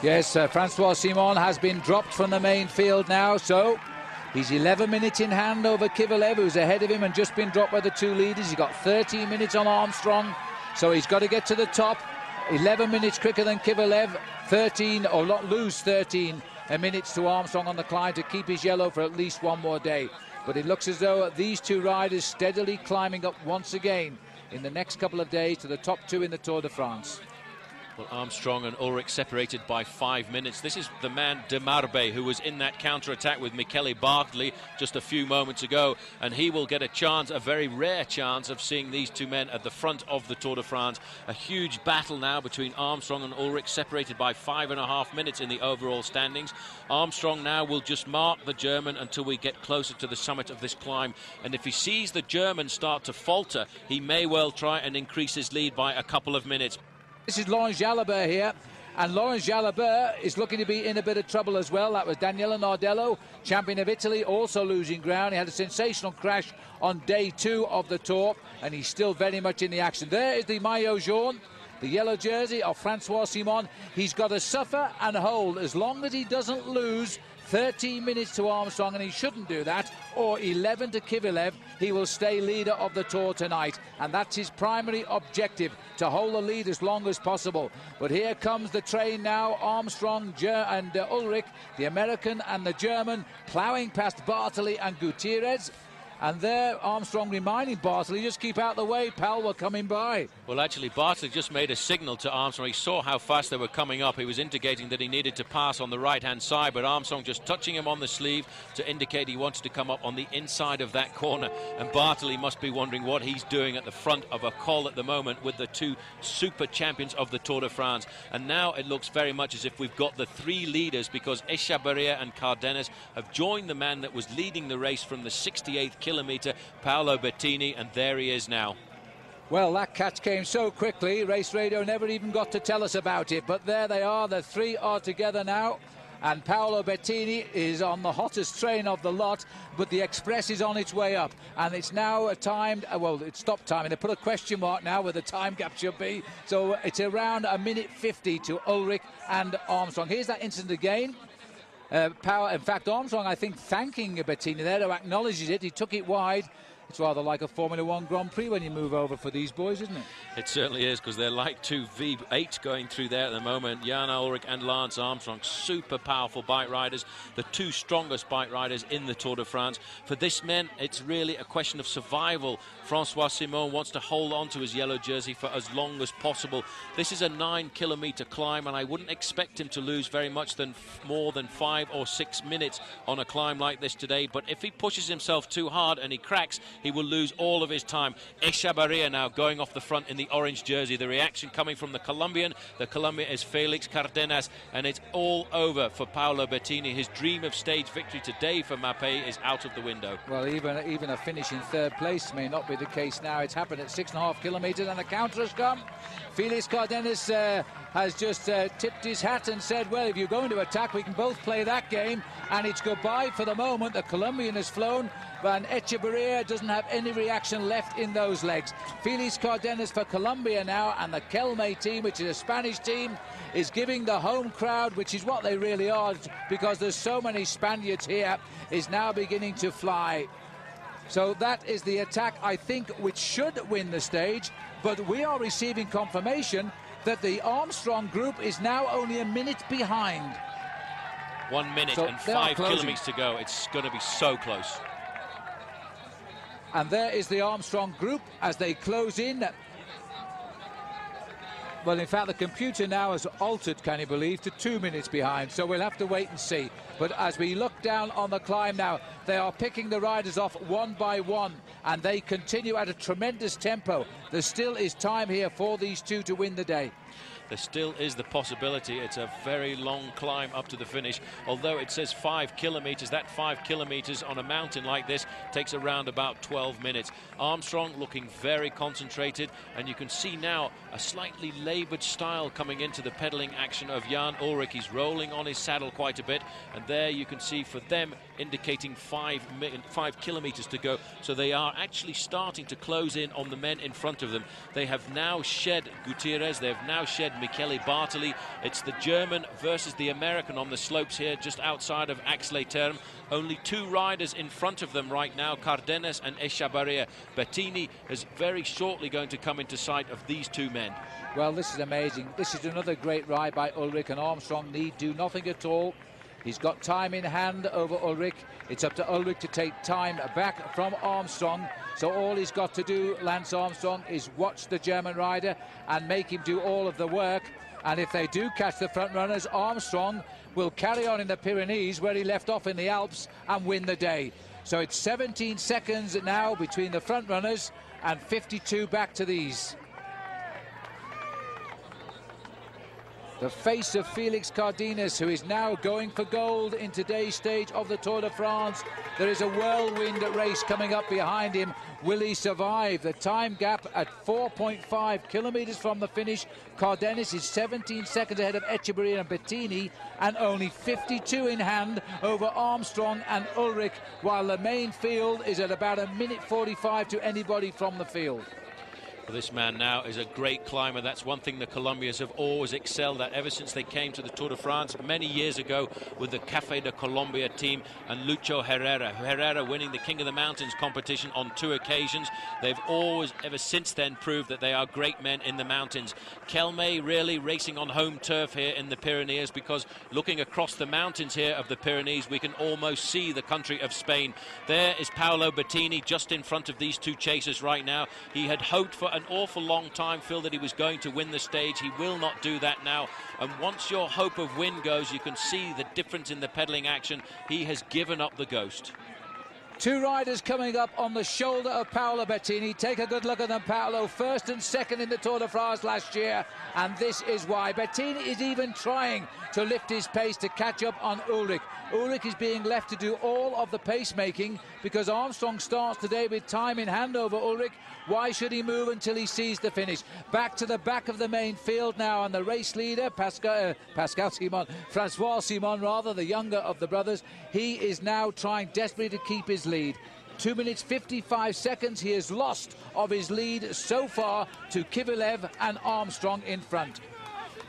Yes, Francois Simon has been dropped from the main field now, so he's 11 minutes in hand over Kovalev, who's ahead of him and just been dropped by the two leaders. He's got 13 minutes on Armstrong, so he's got to get to the top. 11 minutes quicker than Kovalev, 13, or not lose 13 minutes to Armstrong on the climb to keep his yellow for at least one more day. But it looks as though these two riders steadily climbing up once again in the next couple of days to the top two in the Tour de France. Well, Armstrong and Ullrich separated by 5 minutes. This is the man DEMARBAIX, who was in that counter-attack with Michele Bartoli just a few moments ago, and he will get a chance, a very rare chance, of seeing these two men at the front of the Tour de France. A huge battle now between Armstrong and Ullrich, separated by 5.5 minutes in the overall standings. Armstrong now will just mark the German until we get closer to the summit of this climb, and if he sees the German start to falter, he may well try and increase his lead by a couple of minutes. This is Laurent Jalabert here, and Laurent Jalabert is looking to be in a bit of trouble as well. That was Daniele Nardello, champion of Italy, also losing ground. He had a sensational crash on day 2 of the Tour, and he's still very much in the action. There is the maillot jaune, the yellow jersey of Francois Simon. He's got to suffer and hold as long as he doesn't lose 13 minutes to Armstrong, and he shouldn't do that, or 11 to Kovalev. He will stay leader of the Tour tonight, and that's his primary objective, to hold the lead as long as possible. But here comes the train now, Armstrong and Ullrich, the American and the German, ploughing past Bartoli and Gutierrez. And there, Armstrong reminding Bartoli, just keep out the way, pal, we're coming by. Well, actually, Bartoli just made a signal to Armstrong. He saw how fast they were coming up. He was indicating that he needed to pass on the right-hand side, but Armstrong just touching him on the sleeve to indicate he wanted to come up on the inside of that corner. And Bartoli must be wondering what he's doing at the front of a col at the moment with the two super champions of the Tour de France. And now it looks very much as if we've got the three leaders, because Echevarria and Cardenas have joined the man that was leading the race from the 68th kilometre, Paolo Bettini, and there he is now. Well, that catch came so quickly, Race Radio never even got to tell us about it, but there they are, the three are together now, and Paolo Bettini is on the hottest train of the lot, but the Express is on its way up, and it's now timed, well, it's stopped timing. They put a question mark now where the time gap should be, so it's around 1:50 to Ullrich and Armstrong. Here's that incident again. In fact, Armstrong, I think, thanking Bettini there, who acknowledges it. He took it wide. It's rather like a Formula One Grand Prix when you move over for these boys, isn't it? It certainly is, because they're like two V8 going through there at the moment. Jan Ullrich and Lance Armstrong, super powerful bike riders, the two strongest bike riders in the Tour de France. For this man, it's really a question of survival. Francois Simon wants to hold on to his yellow jersey for as long as possible. This is a 9-kilometre climb, and I wouldn't expect him to lose very much more than 5 or 6 minutes on a climb like this today. But if he pushes himself too hard and he cracks, he will lose all of his time. Echevarria now going off the front in the orange jersey. The reaction coming from the Colombian. The Colombian is Felix Cardenas, and it's all over for Paolo Bettini. His dream of stage victory today for MAPEI is out of the window. Well, even a finish in third place may not be the case now. It's happened at 6.5 kilometres, and the counter has come. Felix Cardenas has just tipped his hat and said, well, if you're going to attack, we can both play that game. And it's goodbye for the moment. The Colombian has flown, but Echevarria doesn't have any reaction left in those legs. Felix Cardenas for Colombia now, and the Kelme team, which is a Spanish team, is giving the home crowd, which is what they really are, because there's so many Spaniards here, is now beginning to fly. So that is the attack, I think, which should win the stage. But we are receiving confirmation that the Armstrong group is now only a minute behind. 1 minute and 5 kilometres to go. It's going to be so close. And there is the Armstrong group as they close in. Well, in fact, the computer now has altered, can you believe, to 2 minutes behind. So we'll have to wait and see. But as we look down on the climb now, they are picking the riders off one by one, and they continue at a tremendous tempo. There still is time here for these two to win the day. There still is the possibility. It's a very long climb up to the finish. Although it says 5 kilometres, that 5 kilometres on a mountain like this takes around about 12 minutes. Armstrong looking very concentrated, and you can see now a slightly laboured style coming into the pedalling action of Jan Ullrich. He's rolling on his saddle quite a bit, and there you can see for them indicating 5 kilometres to go. So they are actually starting to close in on the men in front of them. They have now shed Gutierrez, they have now shed Michele Bartoli. It's the German versus the American on the slopes here just outside of Aix-les-Thermes. Only 2 riders in front of them right now, Cardenas and Echevarria. Bettini is very shortly going to come into sight of these 2 men. Well, this is amazing. This is another great ride by Ullrich, and Armstrong need do nothing at all. He's got time in hand over Ullrich. It's up to Ullrich to take time back from Armstrong. So all he's got to do, Lance Armstrong, is watch the German rider and make him do all of the work. And if they do catch the front runners, Armstrong will carry on in the Pyrenees where he left off in the Alps and win the day. So it's 17 seconds now between the front runners and 52 back to these. The face of Felix Cardenas, who is now going for gold in today's stage of the Tour de France. There is a whirlwind race coming up behind him. Will he survive? The time gap at 4.5 kilometres from the finish. Cardenas is 17 seconds ahead of Echevarria and Bettini, and only 52 in hand over Armstrong and Ullrich, while the main field is at about 1:45 to anybody from the field. Well, this man now is a great climber. That's one thing the Colombians have always excelled at ever since they came to the Tour de France many years ago with the Café de Colombia team and Lucho Herrera. Herrera winning the King of the Mountains competition on 2 occasions. They've always, ever since then, proved that they are great men in the mountains. Kelme really racing on home turf here in the Pyrenees, because looking across the mountains here of the Pyrenees, we can almost see the country of Spain. There is Paolo Bettini just in front of these 2 chasers right now. He had hoped for an awful long time, Phil, that he was going to win the stage. He will not do that now. And once your hope of win goes, you can see the difference in the pedaling action. He has given up the ghost. 2 riders coming up on the shoulder of Paolo Bettini. Take a good look at them. Paolo, first and second in the Tour de France last year, and this is why. Bettini is even trying to lift his pace to catch up on Ullrich. Ullrich is being left to do all of the pacemaking because Armstrong starts today with time in hand over Ullrich. Why should he move until he sees the finish? Back to the back of the main field now, and the race leader, Francois Simon, rather, the younger of the brothers, he is now trying desperately to keep his lead. 2 minutes 55 seconds. He has lost of his lead so far to Kivilev and Armstrong in front.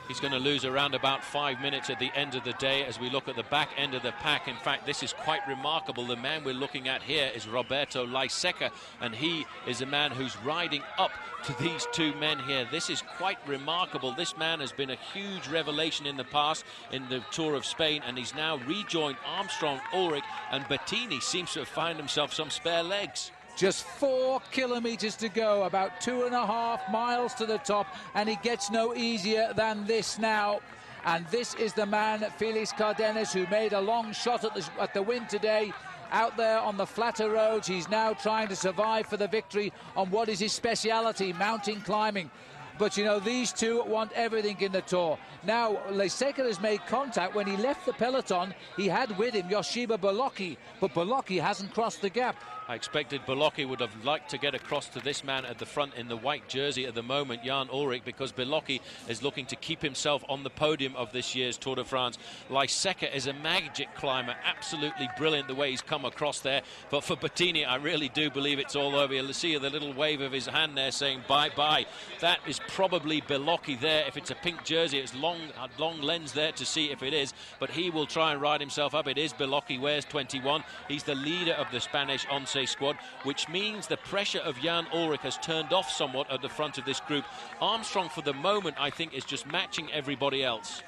He's going to lose around about 5 minutes at the end of the day as we look at the back end of the pack. In fact, this is quite remarkable. The man we're looking at here is Roberto Laiseca, and he is a man who's riding up to these 2 men here. This is quite remarkable. This man has been a huge revelation in the past in the Tour of Spain, and he's now rejoined Armstrong, Ullrich, and Bettini seems to have found himself some spare legs. Just 4 kilometres to go, about 2.5 miles to the top, and it gets no easier than this now. And this is the man, Felix Cardenas, who made a long shot at the win today, Out there on the flatter roads, he's now trying to survive for the victory on what is his speciality, mountain climbing. But, you know, these two want everything in the Tour. Now, Leseca has made contact. When he left the peloton, he had with him Yoshiba Bolocki, but Bolocki hasn't crossed the gap. I expected Bolocki would have liked to get across to this man at the front in the white jersey at the moment, Jan Ullrich, because Bolocki is looking to keep himself on the podium of this year's Tour de France. Leseca is a magic climber, absolutely brilliant the way he's come across there. But for Bettini, I really do believe it's all over. You'll see the little wave of his hand there saying bye-bye. That is probably Bolocki there. If it's a pink jersey, it's long lens there to see if it is. But he will try and ride himself up. It is Bolocki, wears 21. He's the leader of the Spanish Once squad, which means the pressure of Jan Ullrich has turned off somewhat at the front of this group. Armstrong, for the moment, I think, is just matching everybody else.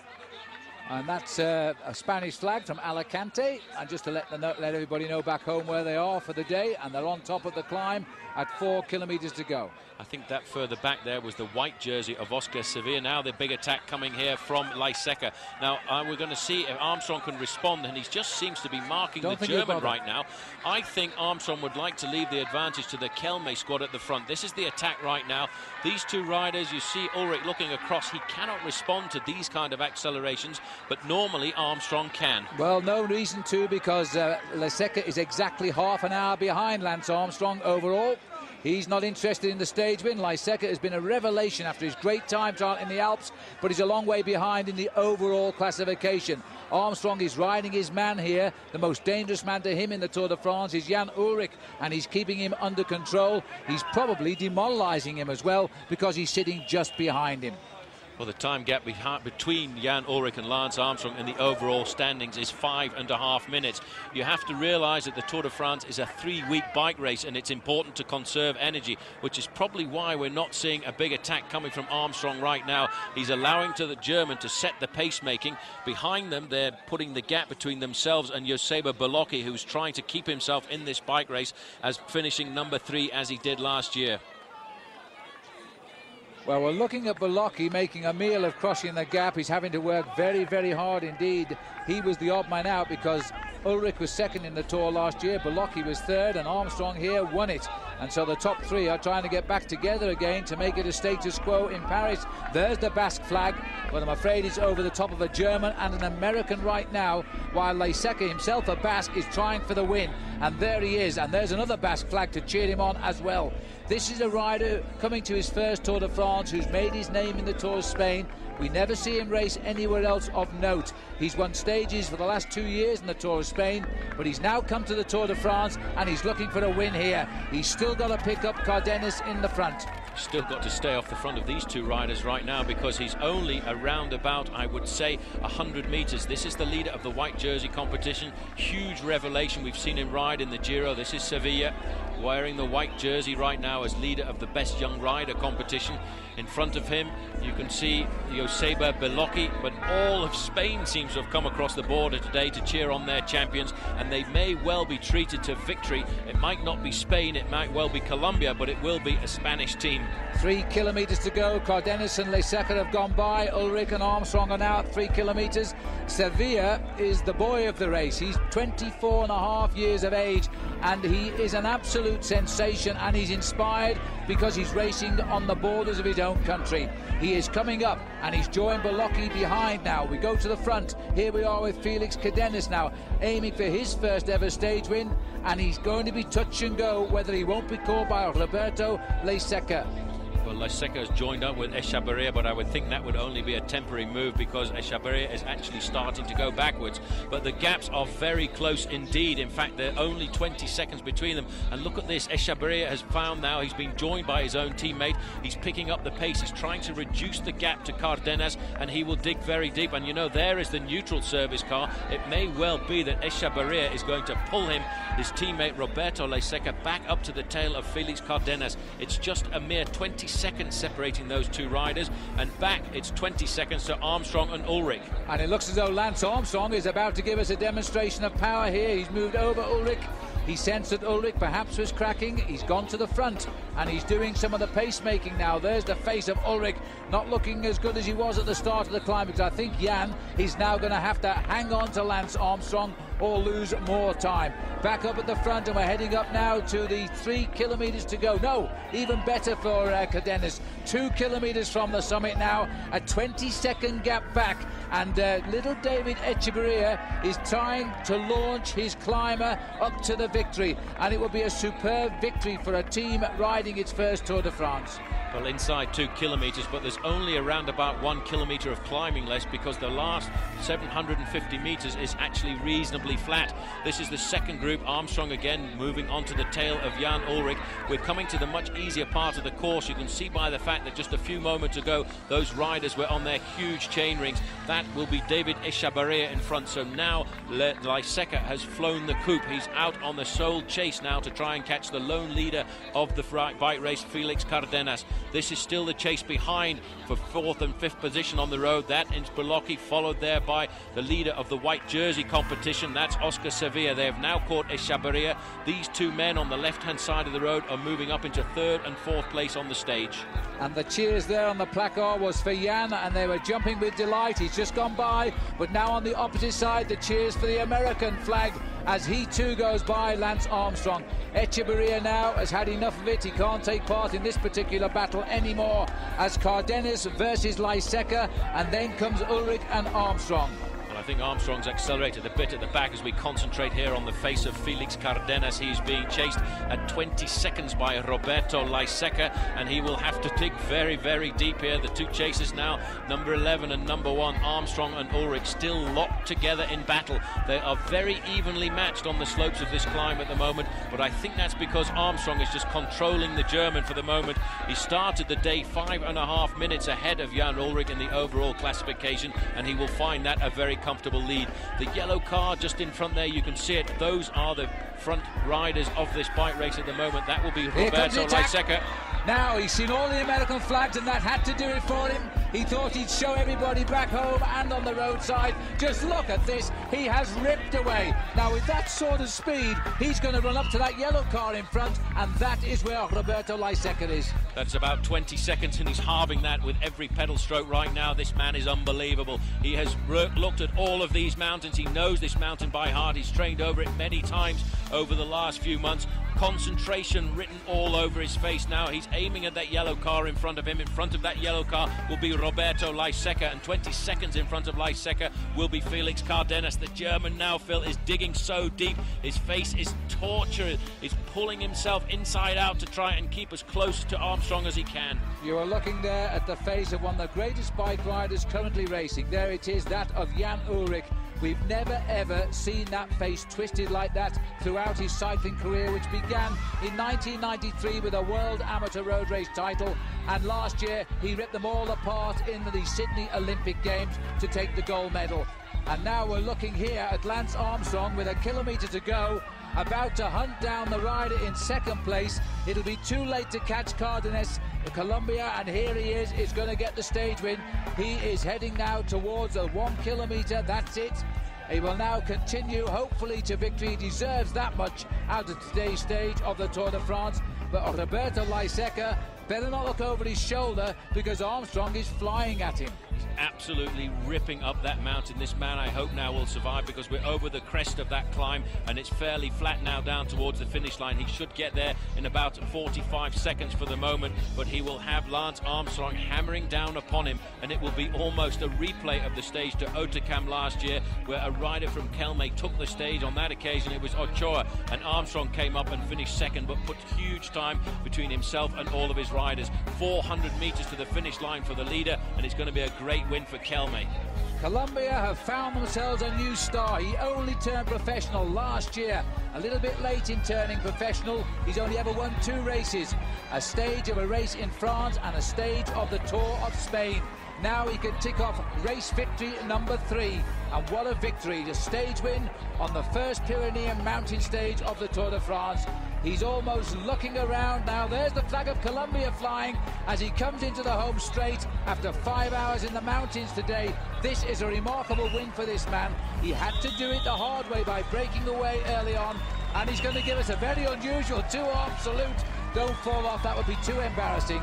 And that's a Spanish flag from Alicante. And just to let everybody know back home where they are for the day, and they're on top of the climb at 4 kilometers to go. I think that further back there was the white jersey of Oscar Sevilla. Now the big attack coming here from Leseca. Now we're going to see if Armstrong can respond, and he just seems to be marking the German right now. I think Armstrong would like to leave the advantage to the Kelme squad at the front. This is the attack right now. These two riders, you see Ullrich looking across. He cannot respond to these kind of accelerations, but normally Armstrong can. Well, no reason to, because Leseca is exactly half an hour behind Lance Armstrong overall. He's not interested in the stage win. Leseca has been a revelation after his great time trial in the Alps, but he's a long way behind in the overall classification. Armstrong is riding his man here. The most dangerous man to him in the Tour de France is Jan Ullrich, and he's keeping him under control. He's probably demoralizing him as well, because he's sitting just behind him. Well, the time gap between Jan Ullrich and Lance Armstrong in the overall standings is 5.5 minutes. You have to realise that the Tour de France is a 3-week bike race, and it's important to conserve energy, which is probably why we're not seeing a big attack coming from Armstrong right now. He's allowing to the German to set the pace-making. Behind them, they're putting the gap between themselves and Joseba Bolocki, who's trying to keep himself in this bike race as finishing number 3 as he did last year. Well, we're looking at Bolocki making a meal of crossing the gap. He's having to work very, very hard indeed. He was the odd man out because Ullrich was second in the Tour last year. Bolocki was third, and Armstrong here won it. And so the top three are trying to get back together again to make it a status quo in Paris. There's the Basque flag, but I'm afraid it's over the top of a German and an American right now, while Leseca himself, a Basque, is trying for the win. And there he is, and there's another Basque flag to cheer him on as well. This is a rider coming to his first Tour de France who's made his name in the Tour of Spain. We never see him race anywhere else of note. He's won stages for the last 2 years in the Tour of Spain, but he's now come to the Tour de France and he's looking for a win here. He's still got to pick up CARDENAS in the front. Still got to stay off the front of these two riders right now, because he's only around about, I would say, 100 meters. This is the leader of the white jersey competition. Huge revelation. We've seen him ride in the Giro. This is Sevilla, wearing the white jersey right now as leader of the best young rider competition. In front of him, you can see Joseba Bolocki, but all of Spain seems to have come across the border today to cheer on their champions, and they may well be treated to victory. It might not be Spain, it might well be Colombia, but it will be a Spanish team. 3 kilometers to go. CARDENAS and Leseca have gone by. Ullrich and Armstrong are now at 3 kilometers. Sevilla is the boy of the race. He's 24.5 years of age, and he is an absolute sensation, and he's inspired because he's racing on the borders of his own country. He is coming up, and he's joined Bolocki behind now. We go to the front. Here we are with Felix CARDENAS now, aiming for his first ever stage win, and he's going to be touch and go whether he won't be caught by Roberto Leseca. Well, Leseca has joined up with Echavarria, but I would think that would only be a temporary move because Echavarria is actually starting to go backwards. But the gaps are very close indeed. In fact, they're only 20 seconds between them. And look at this. Echavarria has found now he's been joined by his own teammate. He's picking up the pace. He's trying to reduce the gap to CARDENAS, and he will dig very deep. And you know, there is the neutral service car. It may well be that Echavarria is going to pull him, his teammate Roberto Leseca, back up to the tail of Felix CARDENAS. It's just a mere 20 seconds separating those two riders, and back it's 20 seconds to Armstrong and Ullrich. And it looks as though Lance Armstrong is about to give us a demonstration of power here. He's moved over Ullrich. He sensed that Ullrich perhaps was cracking. He's gone to the front and he's doing some of the pacemaking now. There's the face of Ullrich, not looking as good as he was at the start of the climb, because I think Jan is now going to have to hang on to Lance Armstrong. or lose more time. Back up at the front, and we're heading up now to the 3 kilometres to go. No, even better for CARDENAS. 2 kilometres from the summit now, a 20-second gap back, and little David Echeverria is trying to launch his climber up to the victory, and it will be a superb victory for a team riding its first Tour de France. Well, inside 2 kilometres, but there's only around about 1 kilometre of climbing less, because the last 750 metres is actually reasonably flat. This is the second group. Armstrong again moving on to the tail of Jan Ullrich. We're coming to the much easier part of the course. You can see by the fact that just a few moments ago those riders were on their huge chain rings. That will be David Echeverria in front. So now Laiseca has flown the coop. He's out on the sole chase now to try and catch the lone leader of the bike race, Felix Cardenas. This is still the chase behind for 4th and 5th position on the road. That is Belocchi, followed there by the leader of the white jersey competition. That's Oscar Sevilla. They have now caught Echeverria. These two men on the left-hand side of the road are moving up into 3rd and 4th place on the stage. And the cheers there on the placard was for Jan, and they were jumping with delight. He's just gone by, but now on the opposite side, the cheers for the American flag as he too goes by Lance Armstrong. Echeverria now has had enough of it. He can't take part in this particular battle anymore, as Cardenas versus Laiseca, and then comes Ullrich and Armstrong. I think Armstrong's accelerated a bit at the back as we concentrate here on the face of Felix Cardenas. He's being chased at 20 seconds by Roberto Laiseca, and he will have to dig very, very deep here. The two chasers now, number 11 and number 1, Armstrong and Ullrich, still locked together in battle. They are very evenly matched on the slopes of this climb at the moment, but I think that's because Armstrong is just controlling the German for the moment. He started the day 5.5 minutes ahead of Jan Ullrich in the overall classification, and he will find that a very comfortable lead. The yellow car just in front there, you can see it. Those are the front riders of this bike race at the moment. That will be Roberto Laiseca. Now he's seen all the American flags, and that had to do it for him. He thought he'd show everybody back home and on the roadside. Just look at this. He has ripped away. Now with that sort of speed, he's going to run up to that yellow car in front, and that is where Roberto Laiseca is. That's about 20 seconds, and he's halving that with every pedal stroke right now. This man is unbelievable. He has looked at all of these mountains. He knows this mountain by heart. He's trained over it many times over the last few months. Concentration written all over his face now. He's aiming at that yellow car in front of him. In front of that yellow car will be Roberto Laiseca, and 20 seconds in front of Laiseca will be Felix Cardenas. The German now, Phil, is digging so deep. His face is tortured. He's pulling himself inside out to try and keep as close to Armstrong as he can. You are looking there at the face of one of the greatest bike riders currently racing. There it is, that of Jan Ullrich. We've never ever seen that face twisted like that throughout his cycling career, which began in 1993 with a World Amateur Road Race title, and last year he ripped them all apart in the Sydney Olympic Games to take the gold medal. And now we're looking here at Lance Armstrong with 1 kilometre to go, about to hunt down the rider in 2nd place. It'll be too late to catch Cardenas, Colombia, and here he is going to get the stage win. He is heading now towards a 1 kilometre, that's it. He will now continue, hopefully, to victory. He deserves that much out of today's stage of the Tour de France. But Roberto Laiseca better not look over his shoulder, because Armstrong is flying at him. He's absolutely ripping up that mountain. This man, I hope, now will survive, because we're over the crest of that climb and it's fairly flat now down towards the finish line. He should get there in about 45 seconds for the moment, but he will have Lance Armstrong hammering down upon him, and it will be almost a replay of the stage to Otakam last year, where a rider from Kelme took the stage. On that occasion it was Ochoa, and Armstrong came up and finished 2nd, but put huge time between himself and all of his riders. 400 metres to the finish line for the leader, and it's going to be a great win for Kelme. Colombia have found themselves a new star. He only turned professional last year, a little bit late in turning professional. He's only ever won 2 races, a stage of a race in France and a stage of the Tour of Spain. Now he can tick off race victory number 3, and what a victory, the stage win on the first Pyrenean mountain stage of the Tour de France. He's almost looking around now. There's the flag of Colombia flying as he comes into the home straight after 5 hours in the mountains today. This is a remarkable win for this man. He had to do it the hard way by breaking away early on, and he's going to give us a very unusual 2 absolute. Don't fall off, that would be too embarrassing.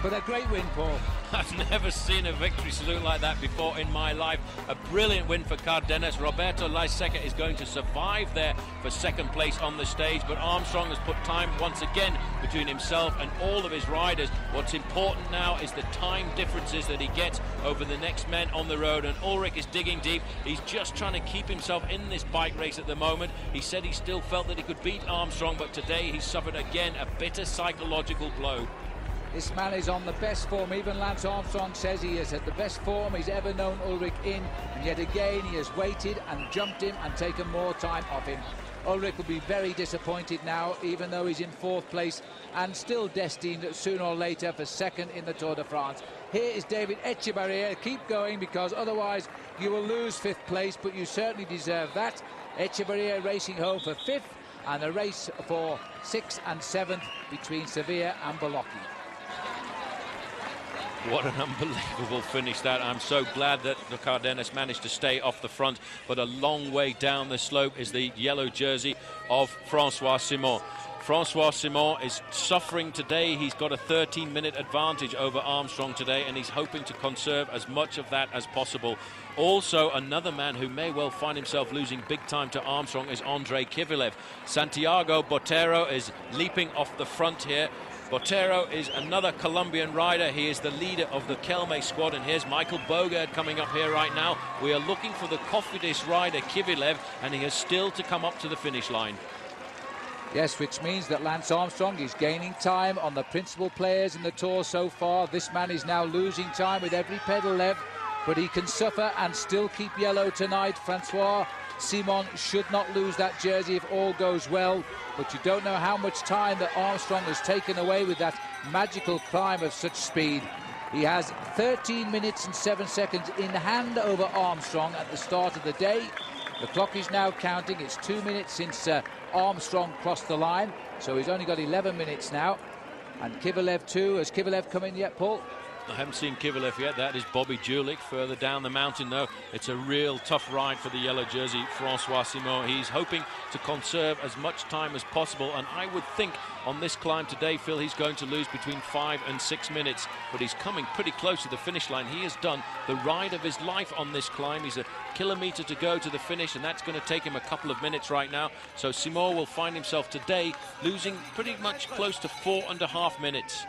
But a great win, Paul. I've never seen a victory salute like that before in my life. A brilliant win for Cardenas. Roberto Laiseca is going to survive there for second place on the stage, but Armstrong has put time once again between himself and all of his riders. What's important now is the time differences that he gets over the next men on the road, and Ulrich is digging deep. He's just trying to keep himself in this bike race at the moment. He said he still felt that he could beat Armstrong, but today he suffered again a bitter psychological blow. This man is on the best form. Even Lance Armstrong says he is at the best form he's ever known Ulrich in, and yet again he has waited and jumped him and taken more time off him. Ulrich will be very disappointed now, even though he's in fourth place and still destined sooner or later for second in the Tour de France. Here is David Echevarria. Keep going, because otherwise you will lose fifth place, but you certainly deserve that. Echevarria racing home for fifth, and a race for sixth and seventh between Sevilla and Bolocchi. What an unbelievable finish that. I'm so glad that the Cardenas managed to stay off the front, but a long way down the slope is the yellow jersey of Francois Simon. Francois Simon is suffering today. He's got a 13-minute advantage over Armstrong today, and he's hoping to conserve as much of that as possible. Also, another man who may well find himself losing big time to Armstrong is Andrei Kivilev. Santiago Botero is leaping off the front here. Botero is another Colombian rider. He is the leader of the Kelme squad, and here's Michael Bogard coming up here right now. We are looking for the Cofidis rider Kivilev, and he has still to come up to the finish line. Yes, which means that Lance Armstrong is gaining time on the principal players in the Tour so far. This man is now losing time with every pedal left, but he can suffer and still keep yellow tonight. Francois Simon should not lose that jersey if all goes well, but you don't know how much time that Armstrong has taken away with that magical climb of such speed. He has 13 minutes and 7 seconds in hand over Armstrong at the start of the day. The clock is now counting. It's 2 minutes since Armstrong crossed the line, so he's only got 11 minutes now. And Kivilev too. Has Kivilev come in yet, Paul? I haven't seen Kivilev yet. That is Bobby Julich further down the mountain, though. It's a real tough ride for the yellow jersey, Francois Simon. He's hoping to conserve as much time as possible, and I would think on this climb today, Phil, he's going to lose between 5 and 6 minutes, but he's coming pretty close to the finish line. He has done the ride of his life on this climb. He's a kilometre to go to the finish, and that's going to take him a couple of minutes right now. So Simon will find himself today losing pretty much close to 4.5 minutes.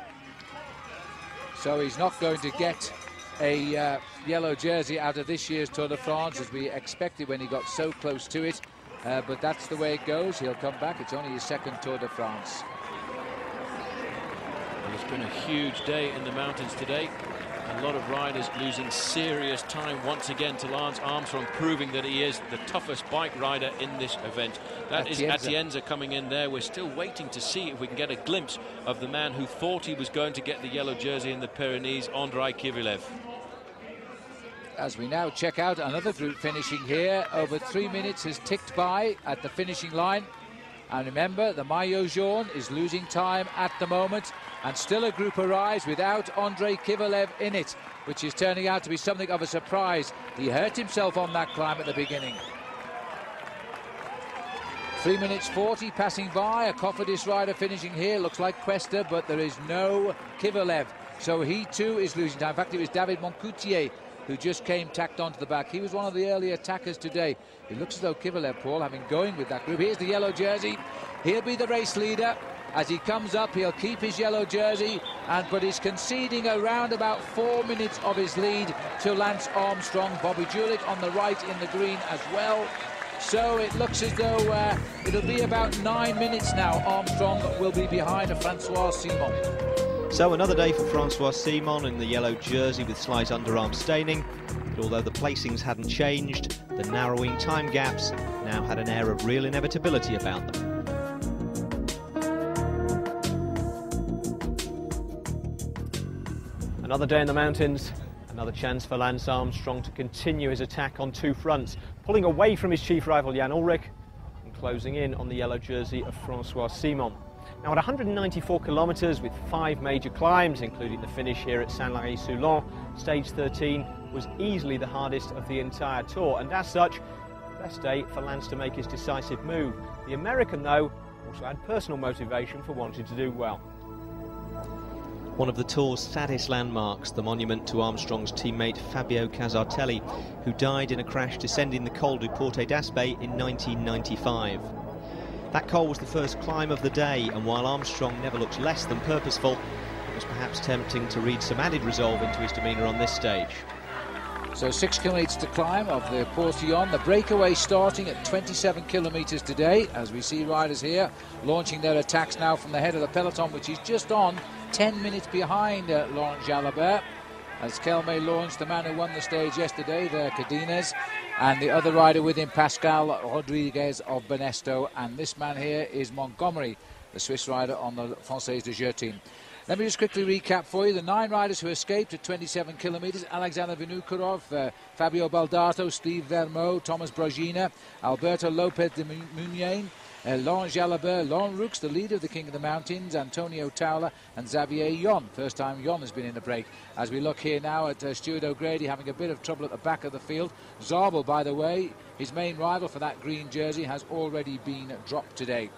So he's not going to get a yellow jersey out of this year's Tour de France, as we expected when he got so close to it. But that's the way it goes. He'll come back. It's only his second Tour de France. Well, it's been a huge day in the mountains today. A lot of riders losing serious time once again to Lance Armstrong, proving that he is the toughest bike rider in this event. That is Atienza coming in there. We're still waiting to see if we can get a glimpse of the man who thought he was going to get the yellow jersey in the Pyrenees, Andrei Kivilev. As we now check out another group finishing here, over 3 minutes has ticked by at the finishing line. And remember, the Maillot Jaune is losing time at the moment, and still a group arrives without Andrei Kivilev in it, which is turning out to be something of a surprise. He hurt himself on that climb at the beginning. 3 minutes 40 passing by, a Cofidis rider finishing here, looks like Cuesta, but there is no Kivilev, so he too is losing time. In fact, it was David Moncoutier who just came tacked onto the back. He was one of the early attackers today. It looks as though Kivilev, Paul, having going with that group. Here's the yellow jersey. He'll be the race leader. As he comes up, he'll keep his yellow jersey, but he's conceding around about 4 minutes of his lead to Lance Armstrong. Bobby Julich on the right in the green as well. So it looks as though it'll be about 9 minutes now. Armstrong will be behind Francois Simon. So another day for Francois Simon in the yellow jersey with slight underarm staining. But although the placings hadn't changed, the narrowing time gaps now had an air of real inevitability about them. Another day in the mountains, another chance for Lance Armstrong to continue his attack on two fronts, pulling away from his chief rival Jan Ullrich and closing in on the yellow jersey of Francois Simon. Now, at 194 kilometres with 5 major climbs, including the finish here at Saint-Lary-Soulan, stage 13 was easily the hardest of the entire tour, and as such, best day for Lance to make his decisive move. The American, though, also had personal motivation for wanting to do well. One of the Tour's saddest landmarks, the monument to Armstrong's teammate Fabio Casartelli, who died in a crash descending the Col du d'Aspet in 1995. That col was the first climb of the day, and while Armstrong never looks less than purposeful, it was perhaps tempting to read some added resolve into his demeanour on this stage. So 6 kilometres to climb of the Portillon. The breakaway starting at 27 kilometres today, as we see riders here launching their attacks now from the head of the peloton, which is just on 10 minutes behind Laurent Jalabert. As Kelme launched, the man who won the stage yesterday, the CARDENAS, and the other rider with him, Pascal Rodriguez of Banesto, and this man here is Montgomery, the Swiss rider on the Française de Jeu team. Let me just quickly recap for you the 9 riders who escaped at 27 kilometres: Alexander Vinokourov, Fabio Baldato, Steve Vermeaux, Thomas Brogina, Alberto Lopez de Muniain, Laurent Jalabert, Laurent Roux, the leader of the King of the Mountains, Antonio Taula and Xavier Yon. First time Yon has been in the break. As we look here now at Stuart O'Grady having a bit of trouble at the back of the field. Zabel, by the way, his main rival for that green jersey, has already been dropped today.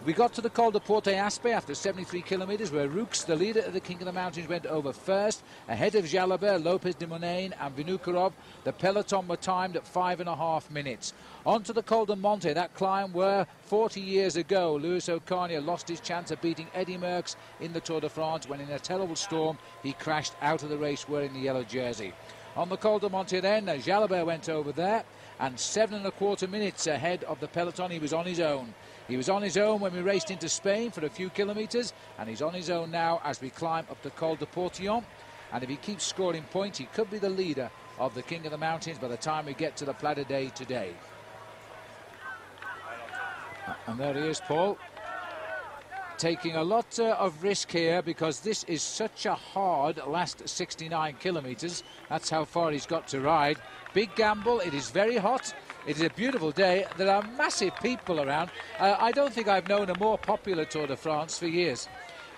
We got to the Col du d'Aspet after 73 kilometres, where Roux, the leader of the King of the Mountains, went over first, ahead of Jalabert, Lopez de Muniain and Vinokourov. The peloton were timed at 5.5 minutes. On to the Col de Monte, that climb where 40 years ago Lewis O'Carnier lost his chance of beating Eddy Merckx in the Tour de France when in a terrible storm he crashed out of the race wearing the yellow jersey. On the Col de Monte then, Jalabert went over there, and 7.25 minutes ahead of the peloton. He was on his own. He was on his own when we raced into Spain for a few kilometres, and he's on his own now as we climb up the Col du Portillon. And if he keeps scoring points, he could be the leader of the King of the Mountains by the time we get to the Plat d'Aix today. And there he is, Paul, taking a lot of risk here, because this is such a hard last 69 kilometres. That's how far he's got to ride. Big gamble. It is very hot. It is a beautiful day. There are massive people around. I don't think I've known a more popular Tour de France for years.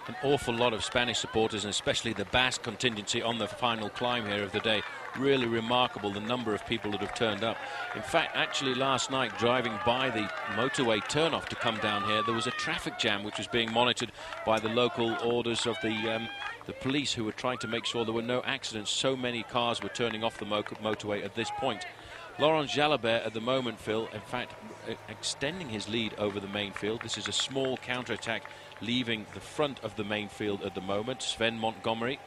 An awful lot of Spanish supporters, and especially the Basque contingency on the final climb here of the day. Really remarkable, the number of people that have turned up. In fact, actually last night, driving by the motorway turnoff to come down here, there was a traffic jam which was being monitored by the local orders of the police, who were trying to make sure there were no accidents. So many cars were turning off the motorway at this point. Laurent Jalabert at the moment, Phil, in fact, extending his lead over the main field. This is a small counter-attack leaving the front of the main field at the moment. Sven Montgomery,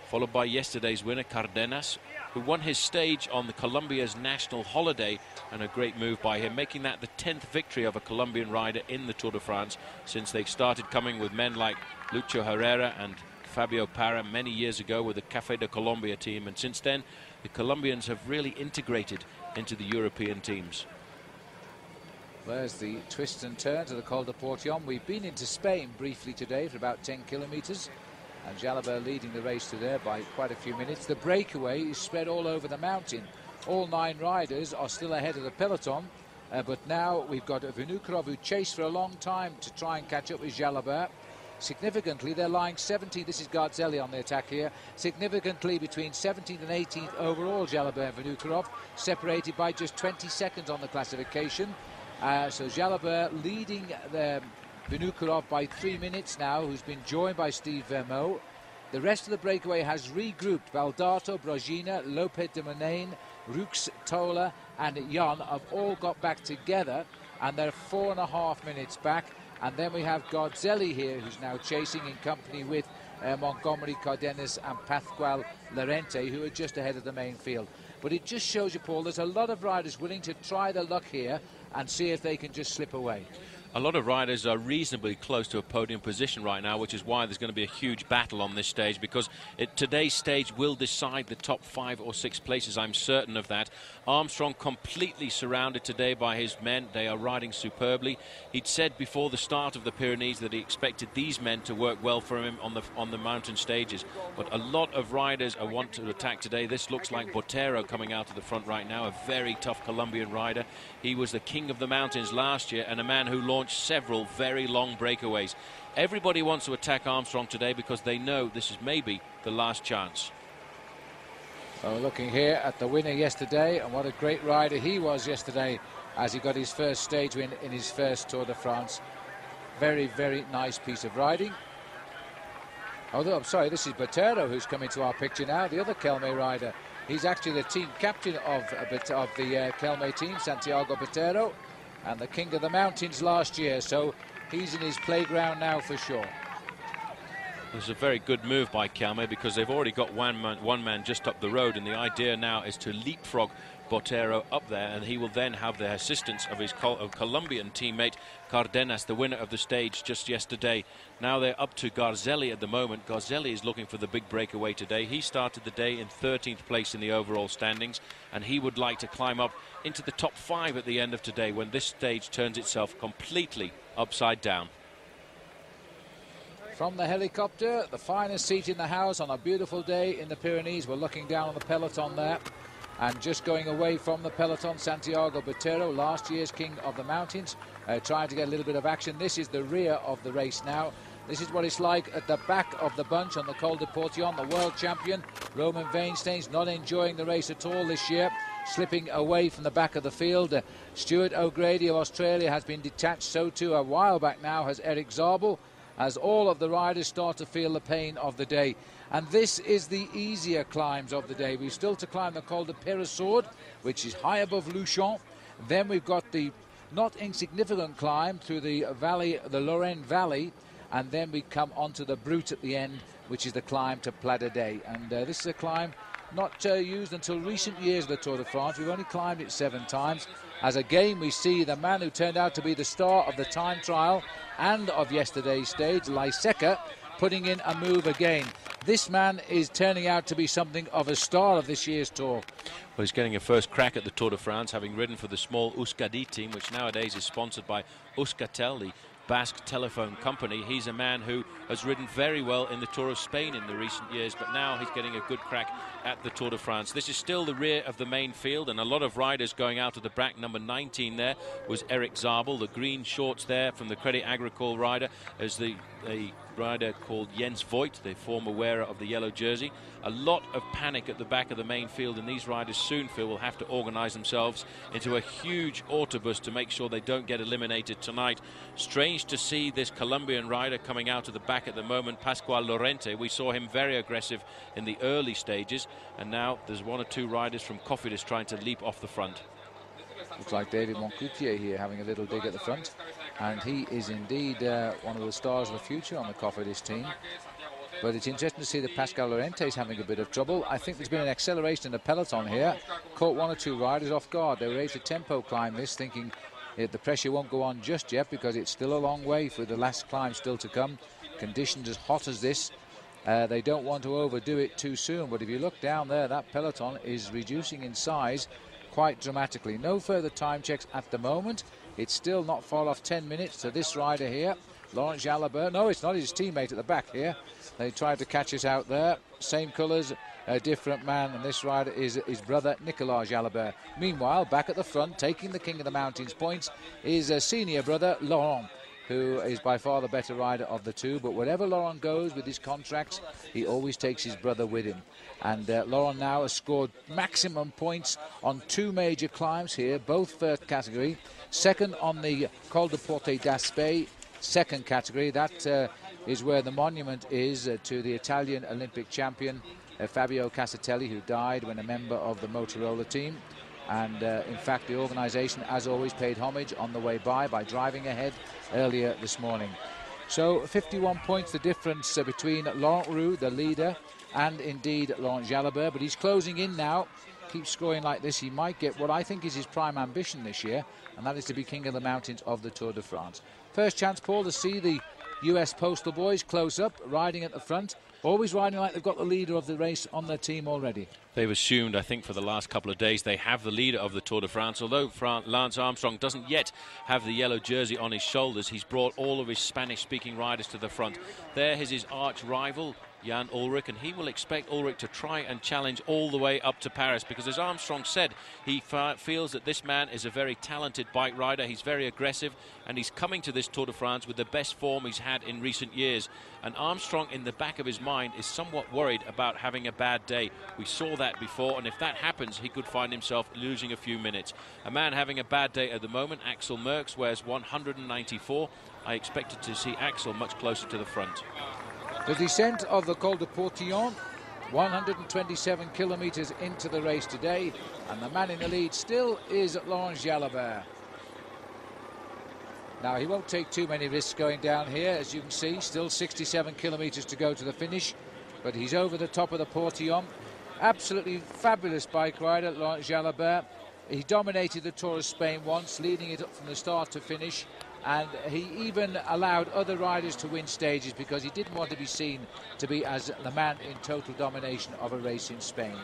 followed by yesterday's winner, Cardenas, who won his stage on the Colombia's national holiday, and a great move by him, making that the 10th victory of a Colombian rider in the Tour de France since they started coming with men like Lucho Herrera and Fabio Parra many years ago with the Café de Colombia team, and since then the Colombians have really integrated into the European teams. There's the twist and turn to the Col du Portillon. We've been into Spain briefly today for about 10 kilometres, and Jalabert leading the race to there by quite a few minutes. The breakaway is spread all over the mountain. All 9 riders are still ahead of the peloton, but now we've got Vinokourov, who chased for a long time to try and catch up with Jalabert. Significantly, they're lying 17th. This is Garzelli on the attack here. Significantly between 17th and 18th overall, Jalabert and Vinokourov, separated by just 20 seconds on the classification. So Jalabert leading Vinokourov by 3 minutes now, who's been joined by Steve Vermeaux. The rest of the breakaway has regrouped. Baldato, Brogina, Lopez de Muniain, Roux, Tola and Jan have all got back together, and they're 4.5 minutes back. And then we have Garzelli here, who's now chasing in company with Montgomery, Cardenas and Pascual Lorente, who are just ahead of the main field. But it just shows you, Paul, there's a lot of riders willing to try their luck here and see if they can just slip away. A lot of riders are reasonably close to a podium position right now, which is why there's going to be a huge battle on this stage, because today's stage will decide the top 5 or 6 places. I'm certain of that. Armstrong completely surrounded today by his men. They are riding superbly. He'd said before the start of the Pyrenees that he expected these men to work well for him on the mountain stages. But a lot of riders want to attack today. This looks like Botero coming out of the front right now, a very tough Colombian rider. He was the King of the Mountains last year and a man who launched several very long breakaways. Everybody wants to attack Armstrong today because they know this is maybe the last chance. So looking here at the winner yesterday, and what a great rider he was yesterday as he got his first stage win in his first Tour de France. Very, very nice piece of riding. Although, I'm sorry, this is Botero who's come into our picture now, the other Kelme rider. He's actually the team captain of the Kelme team, Santiago Botero, and the king of the mountains last year, so he's in his playground now for sure. It's a very good move by Kelme because they've already got one man just up the road, and the idea now is to leapfrog Botero up there, and he will then have the assistance of his Colombian teammate Cardenas, the winner of the stage just yesterday. Now they're up to Garzelli at the moment. Garzelli is looking for the big breakaway today. He started the day in 13th place in the overall standings, and he would like to climb up into the top 5 at the end of today when this stage turns itself completely upside down. From the helicopter, the finest seat in the house on a beautiful day in the Pyrenees. We're looking down on the peloton there. And just going away from the peloton, Santiago Botero, last year's king of the mountains, trying to get a little bit of action. This is the rear of the race now. This is what it's like at the back of the bunch on the Col du Portillon. The world champion, Roman Weinstein's not enjoying the race at all this year, slipping away from the back of the field. Stuart O'Grady of Australia has been detached. So too, a while back now, has Erik Zabel, as all of the riders start to feel the pain of the day. And this is the easier climbs of the day. We've still to climb the Col de Peyresourde, which is high above Luchon. Then we've got the not insignificant climb through the valley, the Lorraine Valley, and then we come onto the Brute at the end, which is the climb to Pla d'Adet. And this is a climb not used until recent years of the Tour de France. We've only climbed it 7 times. As again we see the man who turned out to be the star of the time trial and of yesterday's stage, Lyseca, putting in a move again. This man is turning out to be something of a star of this year's Tour. Well, he's getting a first crack at the Tour de France, having ridden for the small Euskadi team, which nowadays is sponsored by Euskaltel, the Basque telephone company. He's a man who has ridden very well in the Tour of Spain in the recent years, but now he's getting a good crack at the Tour de France. This is still the rear of the main field, and a lot of riders going out of the back. Number 19 there was Erik Zabel, the green shorts there from the Crédit Agricole rider, as a rider called Jens Voigt, the former wearer of the yellow jersey. A lot of panic at the back of the main field, and these riders soon, Phil, will have to organize themselves into a huge autobus to make sure they don't get eliminated tonight. Strange to see this Colombian rider coming out of the back at the moment, Pascual Lorente. We saw him very aggressive in the early stages, and now there's 1 or 2 riders from Cofidis trying to leap off the front. Looks like David Moncoutier here having a little dig at the front, and he is indeed one of the stars of the future on the Cofidis team. But it's interesting to see that Pascal Lorente is having a bit of trouble. I think there's been an acceleration in the peloton here, caught 1 or 2 riders off guard. They were able to tempo climb this, thinking the pressure won't go on just yet because it's still a long way for the last climb still to come. Conditions as hot as this, they don't want to overdo it too soon. But if you look down there, that peloton is reducing in size quite dramatically. No further time checks at the moment. It's still not far off 10 minutes to this rider here, Laurent Jalabert. No, it's not his teammate at the back here. They tried to catch us out there. Same colours, a different man, and this rider is his brother Nicolas Jalabert. Meanwhile, back at the front, taking the King of the Mountains points, is a senior brother, Laurent, who is by far the better rider of the two. But wherever Laurent goes with his contracts, he always takes his brother with him. And Laurent now has scored maximum points on 2 major climbs here, both first category. Second on the Col de Porte d'Aspet, second category. That is where the monument is to the Italian Olympic champion Fabio Casatelli, who died when a member of the Motorola team. And in fact, the organisation, as always, paid homage on the way by driving ahead earlier this morning. So 51 points the difference between Laurent Roux, the leader, and indeed Laurent Jalabert. But he's closing in now. Keeps scoring like this, he might get what I think is his prime ambition this year, and that is to be King of the Mountains of the Tour de France. First chance, Paul, to see the US Postal Boys close up, riding at the front. Always riding like they've got the leader of the race on their team already. They've assumed, I think, for the last couple of days they have the leader of the Tour de France. Although Lance Armstrong doesn't yet have the yellow jersey on his shoulders, he's brought all of his Spanish-speaking riders to the front. There is his arch rival, Jan Ullrich, and he will expect Ullrich to try and challenge all the way up to Paris, because as Armstrong said, he feels that this man is a very talented bike rider. He's very aggressive, and he's coming to this Tour de France with the best form he's had in recent years. And Armstrong, in the back of his mind, is somewhat worried about having a bad day. We saw that before, and if that happens, he could find himself losing a few minutes. A man having a bad day at the moment, Axel Merckx, wears 194. I expected to see Axel much closer to the front. The descent of the Col du Portillon, 127 kilometres into the race today, and the man in the lead still is Laurent Jalabert. Now, he won't take too many risks going down here, as you can see. Still 67 kilometres to go to the finish, but he's over the top of the Portillon. Absolutely fabulous bike rider, Laurent Jalabert. He dominated the Tour of Spain once, leading it up from the start to finish, and he even allowed other riders to win stages because he didn't want to be seen to be as the man in total domination of a race in Spain.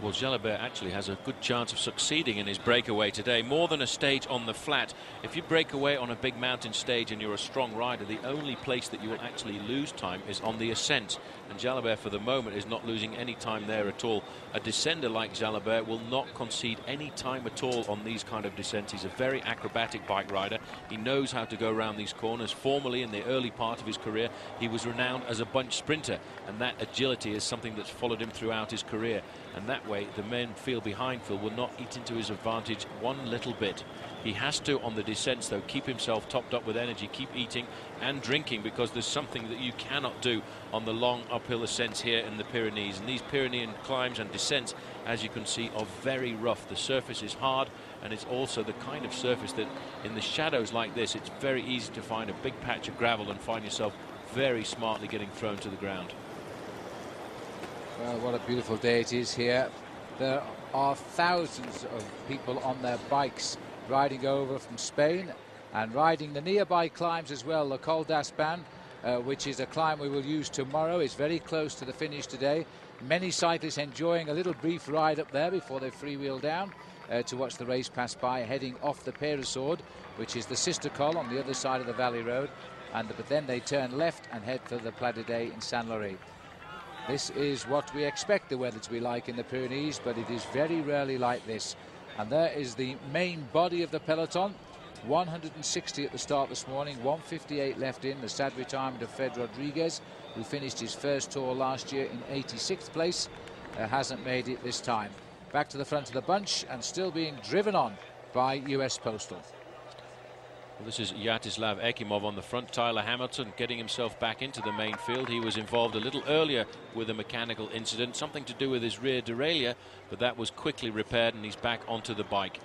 Well, Jalabert actually has a good chance of succeeding in his breakaway today. More than a stage on the flat. If you break away on a big mountain stage and you're a strong rider, the only place that you will actually lose time is on the ascent. And Jalabert, for the moment, is not losing any time there at all. A descender like Jalabert will not concede any time at all on these kind of descents. He's a very acrobatic bike rider. He knows how to go around these corners. Formerly, in the early part of his career, he was renowned as a bunch sprinter, and that agility is something that's followed him throughout his career. And that way, the men behind Phil will not eat into his advantage one little bit. He has to, on the descents, though, keep himself topped up with energy, keep eating and drinking, because there's something that you cannot do on the long uphill ascents here in the Pyrenees. And these Pyrenean climbs and descents, as you can see, are very rough. The surface is hard, and it's also the kind of surface that in the shadows like this, it's very easy to find a big patch of gravel and find yourself very smartly getting thrown to the ground. Well, what a beautiful day it is here. There are thousands of people on their bikes riding over from Spain and riding the nearby climbs as well. The Col d'Aspan, which is a climb we will use tomorrow, is very close to the finish today. Many cyclists enjoying a little brief ride up there before they freewheel down to watch the race pass by, heading off the Péresaude, which is the sister col on the other side of the valley road. But then they turn left and head for the Pla d'Adet in Saint-Lary. This is what we expect the weather to be like in the Pyrenees, but it is very rarely like this. And there is the main body of the peloton. 160 at the start this morning, 158 left in. The sad retirement of Fred Rodriguez, who finished his first tour last year in 86th place, hasn't made it this time. Back to the front of the bunch and still being driven on by US Postal. Well, this is Yaroslav Ekimov on the front. Tyler Hamilton getting himself back into the main field. He was involved a little earlier with a mechanical incident, something to do with his rear derailleur, but that was quickly repaired and he's back onto the bike.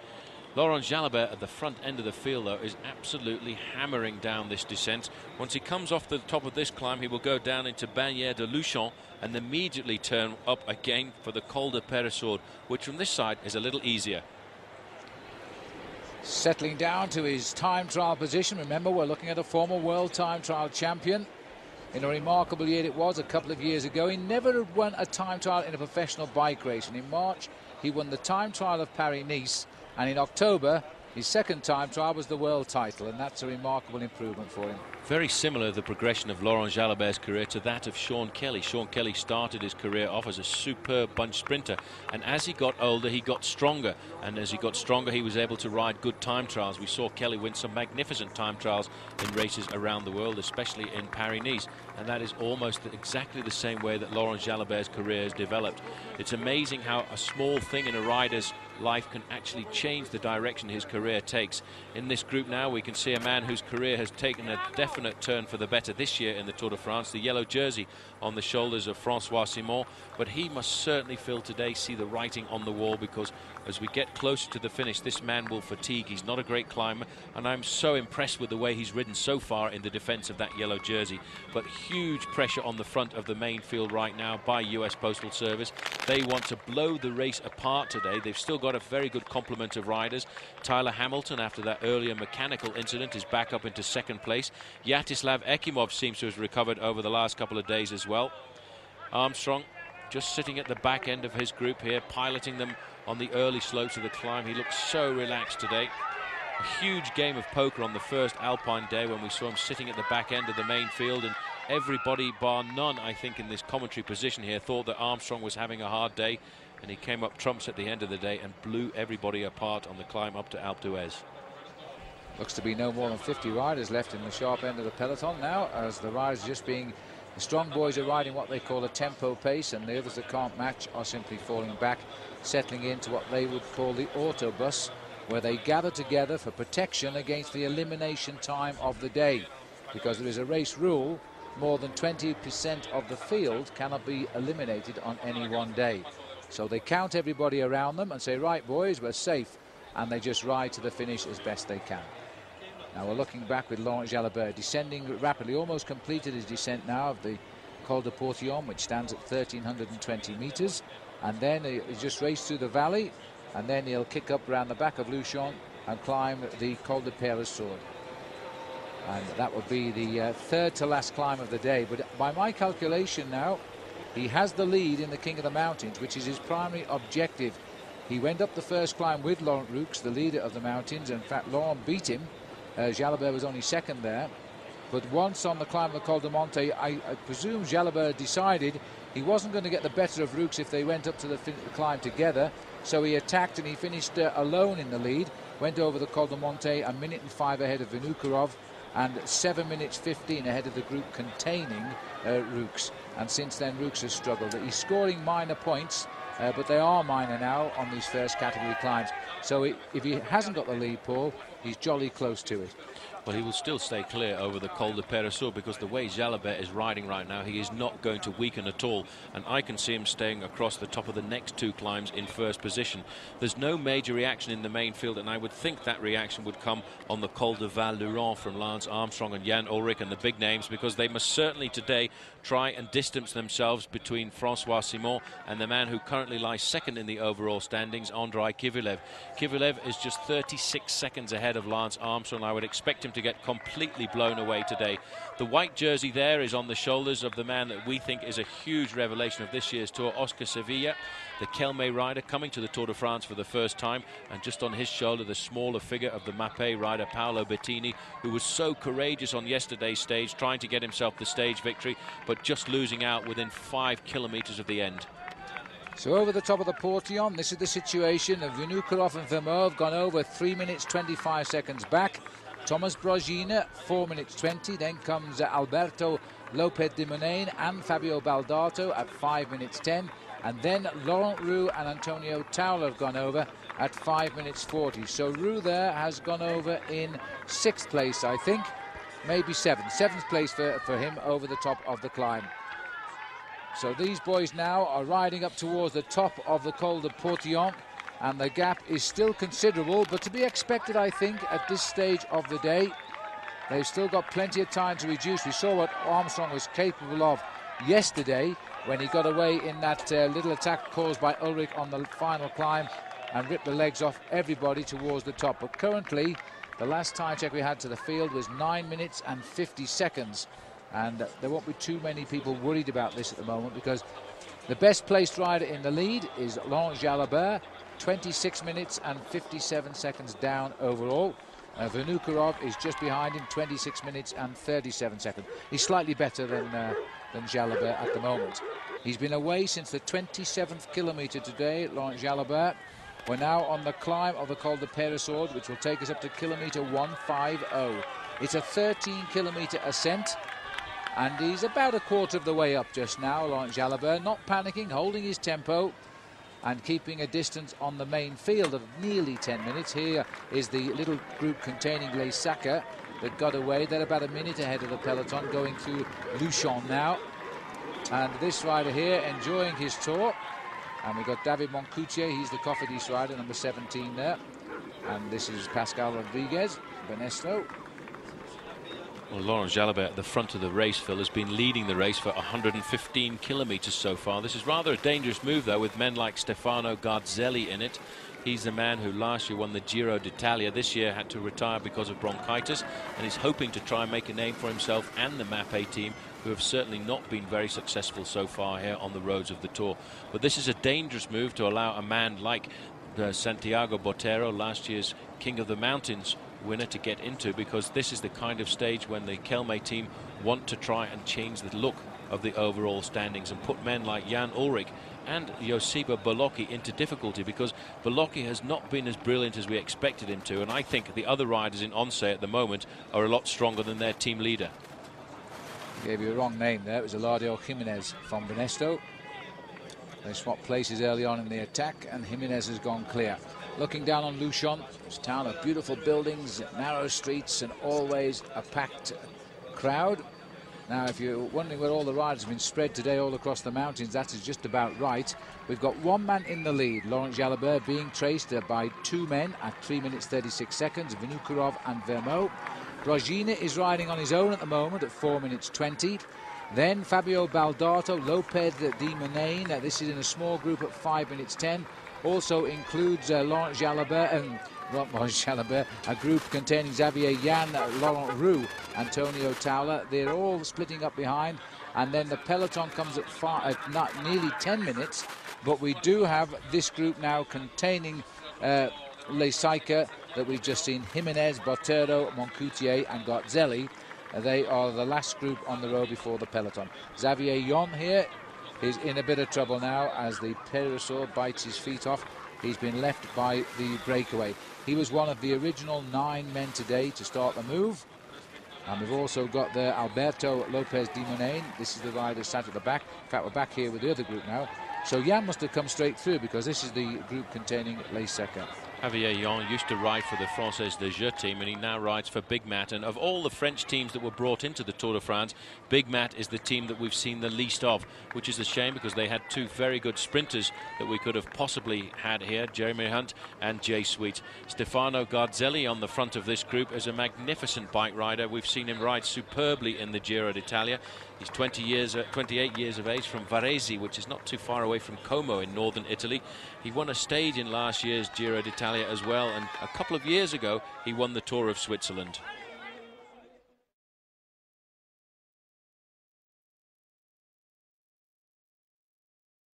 Laurent Jalabert at the front end of the field, though, is absolutely hammering down this descent. Once he comes off the top of this climb, he will go down into Bagnères de Luchon and immediately turn up again for the Col de Péresaude, which from this side is a little easier. Settling down to his time trial position. Remember, we're looking at a former world time trial champion. In a remarkable year it was a couple of years ago. He never had won a time trial in a professional bike race, and in March he won the time trial of Paris-Nice, and in October his second time trial was the world title, and that's a remarkable improvement for him. Very similar, the progression of Laurent Jalabert's career, to that of Sean Kelly. Sean Kelly started his career off as a superb bunch sprinter, and as he got older he got stronger, and as he got stronger he was able to ride good time trials. We saw Kelly win some magnificent time trials in races around the world, especially in Paris-Nice, and that is almost exactly the same way that Laurent Jalabert's career has developed. It's amazing how a small thing in a rider's life can actually change the direction his career takes. In this group now we can see a man whose career has taken a definite turn for the better this year in the Tour de France, the yellow jersey on the shoulders of Francois Simon, but he must certainly, Phil, today see the writing on the wall, because as we get closer to the finish this man will fatigue. He's not a great climber, and I'm so impressed with the way he's ridden so far in the defense of that yellow jersey. But huge pressure on the front of the main field right now by US Postal Service. They want to blow the race apart today. They've still got a very good complement of riders. Tyler Hamilton, after that earlier mechanical incident, is back up into second place. Yaroslav Ekimov seems to have recovered over the last couple of days as well. Armstrong just sitting at the back end of his group here, piloting them on the early slopes of the climb. He looks so relaxed today. A huge game of poker on the first Alpine day when we saw him sitting at the back end of the main field, and everybody bar none, I think, in this commentary position here thought that Armstrong was having a hard day, and he came up trumps at the end of the day and blew everybody apart on the climb up to Alpe d'Huez. Looks to be no more than 50 riders left in the sharp end of the peloton now, as the riders just being, the strong boys are riding what they call a tempo pace, and the others that can't match are simply falling back, settling into what they would call the autobus, where they gather together for protection against the elimination time of the day, because there is a race rule more than 20% of the field cannot be eliminated on any one day. So they count everybody around them and say, right boys, we're safe, and they just ride to the finish as best they can. Now we're looking back with Laurent Jalabert descending rapidly, almost completed his descent now of the Col de Portillon, which stands at 1,320 meters, and then he just raced through the valley, and then he'll kick up around the back of Luchon and climb the Col de Peyresourde. And that would be the third to last climb of the day. But by my calculation now, he has the lead in the King of the Mountains, which is his primary objective. He went up the first climb with Laurent Roux, the leader of the mountains. In fact, Laurent beat him. Jalabert was only second there. But once on the climb of the Col de Monte, I presume Jalabert decided he wasn't going to get the better of Roux if they went up to the climb together. So he attacked and he finished alone in the lead. Went over the Col de Monte, a minute and 5 ahead of Vinokourov, and 7 minutes 15 ahead of the group containing Roux. And since then, Roux has struggled. He's scoring minor points, but they are minor now on these first category climbs. So if he hasn't got the lead, Paul, he's jolly close to it. Well, he will still stay clear over the Col de Peyresourde, because the way Jalabert is riding right now, he is not going to weaken at all, and I can see him staying across the top of the next two climbs in first position. There's no major reaction in the main field, and I would think that reaction would come on the Col de Val-Luron from Lance Armstrong and Jan Ullrich and the big names, because they must certainly today try and distance themselves between Francois Simon and the man who currently lies second in the overall standings, Andrei Kivilev. Kivilev is just 36 seconds ahead of Lance Armstrong. I would expect him to get completely blown away today. The white jersey there is on the shoulders of the man that we think is a huge revelation of this year's Tour, Oscar Sevilla, the Kelme rider coming to the Tour de France for the first time, and just on his shoulder the smaller figure of the MAPEI rider Paolo Bettini, who was so courageous on yesterday's stage, trying to get himself the stage victory, but just losing out within 5 kilometers of the end. So over the top of the Portillon, this is the situation of Vinokourov and Vermeer have gone over 3 minutes 25 seconds back. Thomas Brogina, 4 minutes 20. Then comes Alberto Lopez de Monain and Fabio Baldato at 5 minutes 10. And then Laurent Roux and Antonio Tauler have gone over at 5 minutes 40. So Roux there has gone over in 6th place, I think. Maybe 7th. 7th place for him over the top of the climb. So these boys now are riding up towards the top of the Col de Portillon, and the gap is still considerable, but to be expected, I think, at this stage of the day. They've still got plenty of time to reduce. We saw what Armstrong was capable of yesterday when he got away in that little attack caused by Ullrich on the final climb and ripped the legs off everybody towards the top. But currently, the last time check we had to the field was 9 minutes and 50 seconds. And there won't be too many people worried about this at the moment, because the best placed rider in the lead is Laurent Jalabert, 26 minutes and 57 seconds down overall. Vinokourov is just behind him, 26 minutes and 37 seconds. He's slightly better than Jalabert at the moment. He's been away since the 27th kilometre today, Laurent Jalabert. We're now on the climb of the Col de Peyresourde, which will take us up to kilometre 150. It's a 13-kilometre ascent, and he's about a quarter of the way up just now, Laurent Jalabert, not panicking, holding his tempo and keeping a distance on the main field of nearly 10 minutes. Here is the little group containing Les Saca that got away. They're about a minute ahead of the peloton, going through Luchon now. And this rider here enjoying his tour. And we've got David Moncoutier, he's the Cofidis rider, number 17 there. And this is Pascal Rodriguez, Benesto. Well, Laurent Jalabert at the front of the race, Phil, has been leading the race for 115 kilometres so far. This is rather a dangerous move, though, with men like Stefano Garzelli in it. He's the man who last year won the Giro d'Italia. This year had to retire because of bronchitis, and he's hoping to try and make a name for himself and the MAPEI team, who have certainly not been very successful so far here on the roads of the Tour. But this is a dangerous move to allow a man like Santiago Botero, last year's King of the Mountains winner, to get into, because this is the kind of stage when the Kelme team want to try and change the look of the overall standings and put men like Jan Ullrich and Josipa Bolocki into difficulty, because Bolocki has not been as brilliant as we expected him to, and I think the other riders in Once at the moment are a lot stronger than their team leader. Gave you a wrong name there. It was Eladio Jimenez from Benesto. They swapped places early on in the attack, and Jimenez has gone clear. Looking down on Luchon, this town of beautiful buildings, narrow streets, and always a packed crowd. Now, if you're wondering where all the riders have been spread today all across the mountains, that is just about right. We've got one man in the lead, Laurent Jalabert, being traced by two men at 3 minutes 36 seconds, Vinokurov and Vermeaux. Brogina is riding on his own at the moment at 4 minutes 20. Then Fabio Baldato, Lopez de Monaine, this is in a small group at 5 minutes 10. Also includes Laurent Jalabert and a group containing Xavier Yan, Laurent Roux, Antonio Taula. They're all splitting up behind, and then the peloton comes at nearly 10 minutes. But we do have this group now containing Les Cyclistes that we've just seen: Jimenez, Botero, Moncoutier and Garzelli. They are the last group on the road before the peloton. Xavier Yon here is in a bit of trouble now as the Pterosaur bites his feet off. He's been left by the breakaway. He was one of the original 9 men today to start the move. And we've also got there Alberto Lopez de Monaine. This is the rider sat at the back. In fact, we're back here with the other group now. So Yan must have come straight through, because this is the group containing Les Cyclistes. Javier Yon used to ride for the Française de Jeux team, and he now rides for Big Mat. And of all the French teams that were brought into the Tour de France, Big Mat is the team that we've seen the least of, which is a shame, because they had 2 very good sprinters that we could have possibly had here, Jeremy Hunt and Jay Sweet. Stefano Garzelli on the front of this group is a magnificent bike rider. We've seen him ride superbly in the Giro d'Italia. He's 28 years of age, from Varese, which is not too far away from Como in northern Italy. He won a stage in last year's Giro d'Italia as well, and a couple of years ago he won the Tour of Switzerland.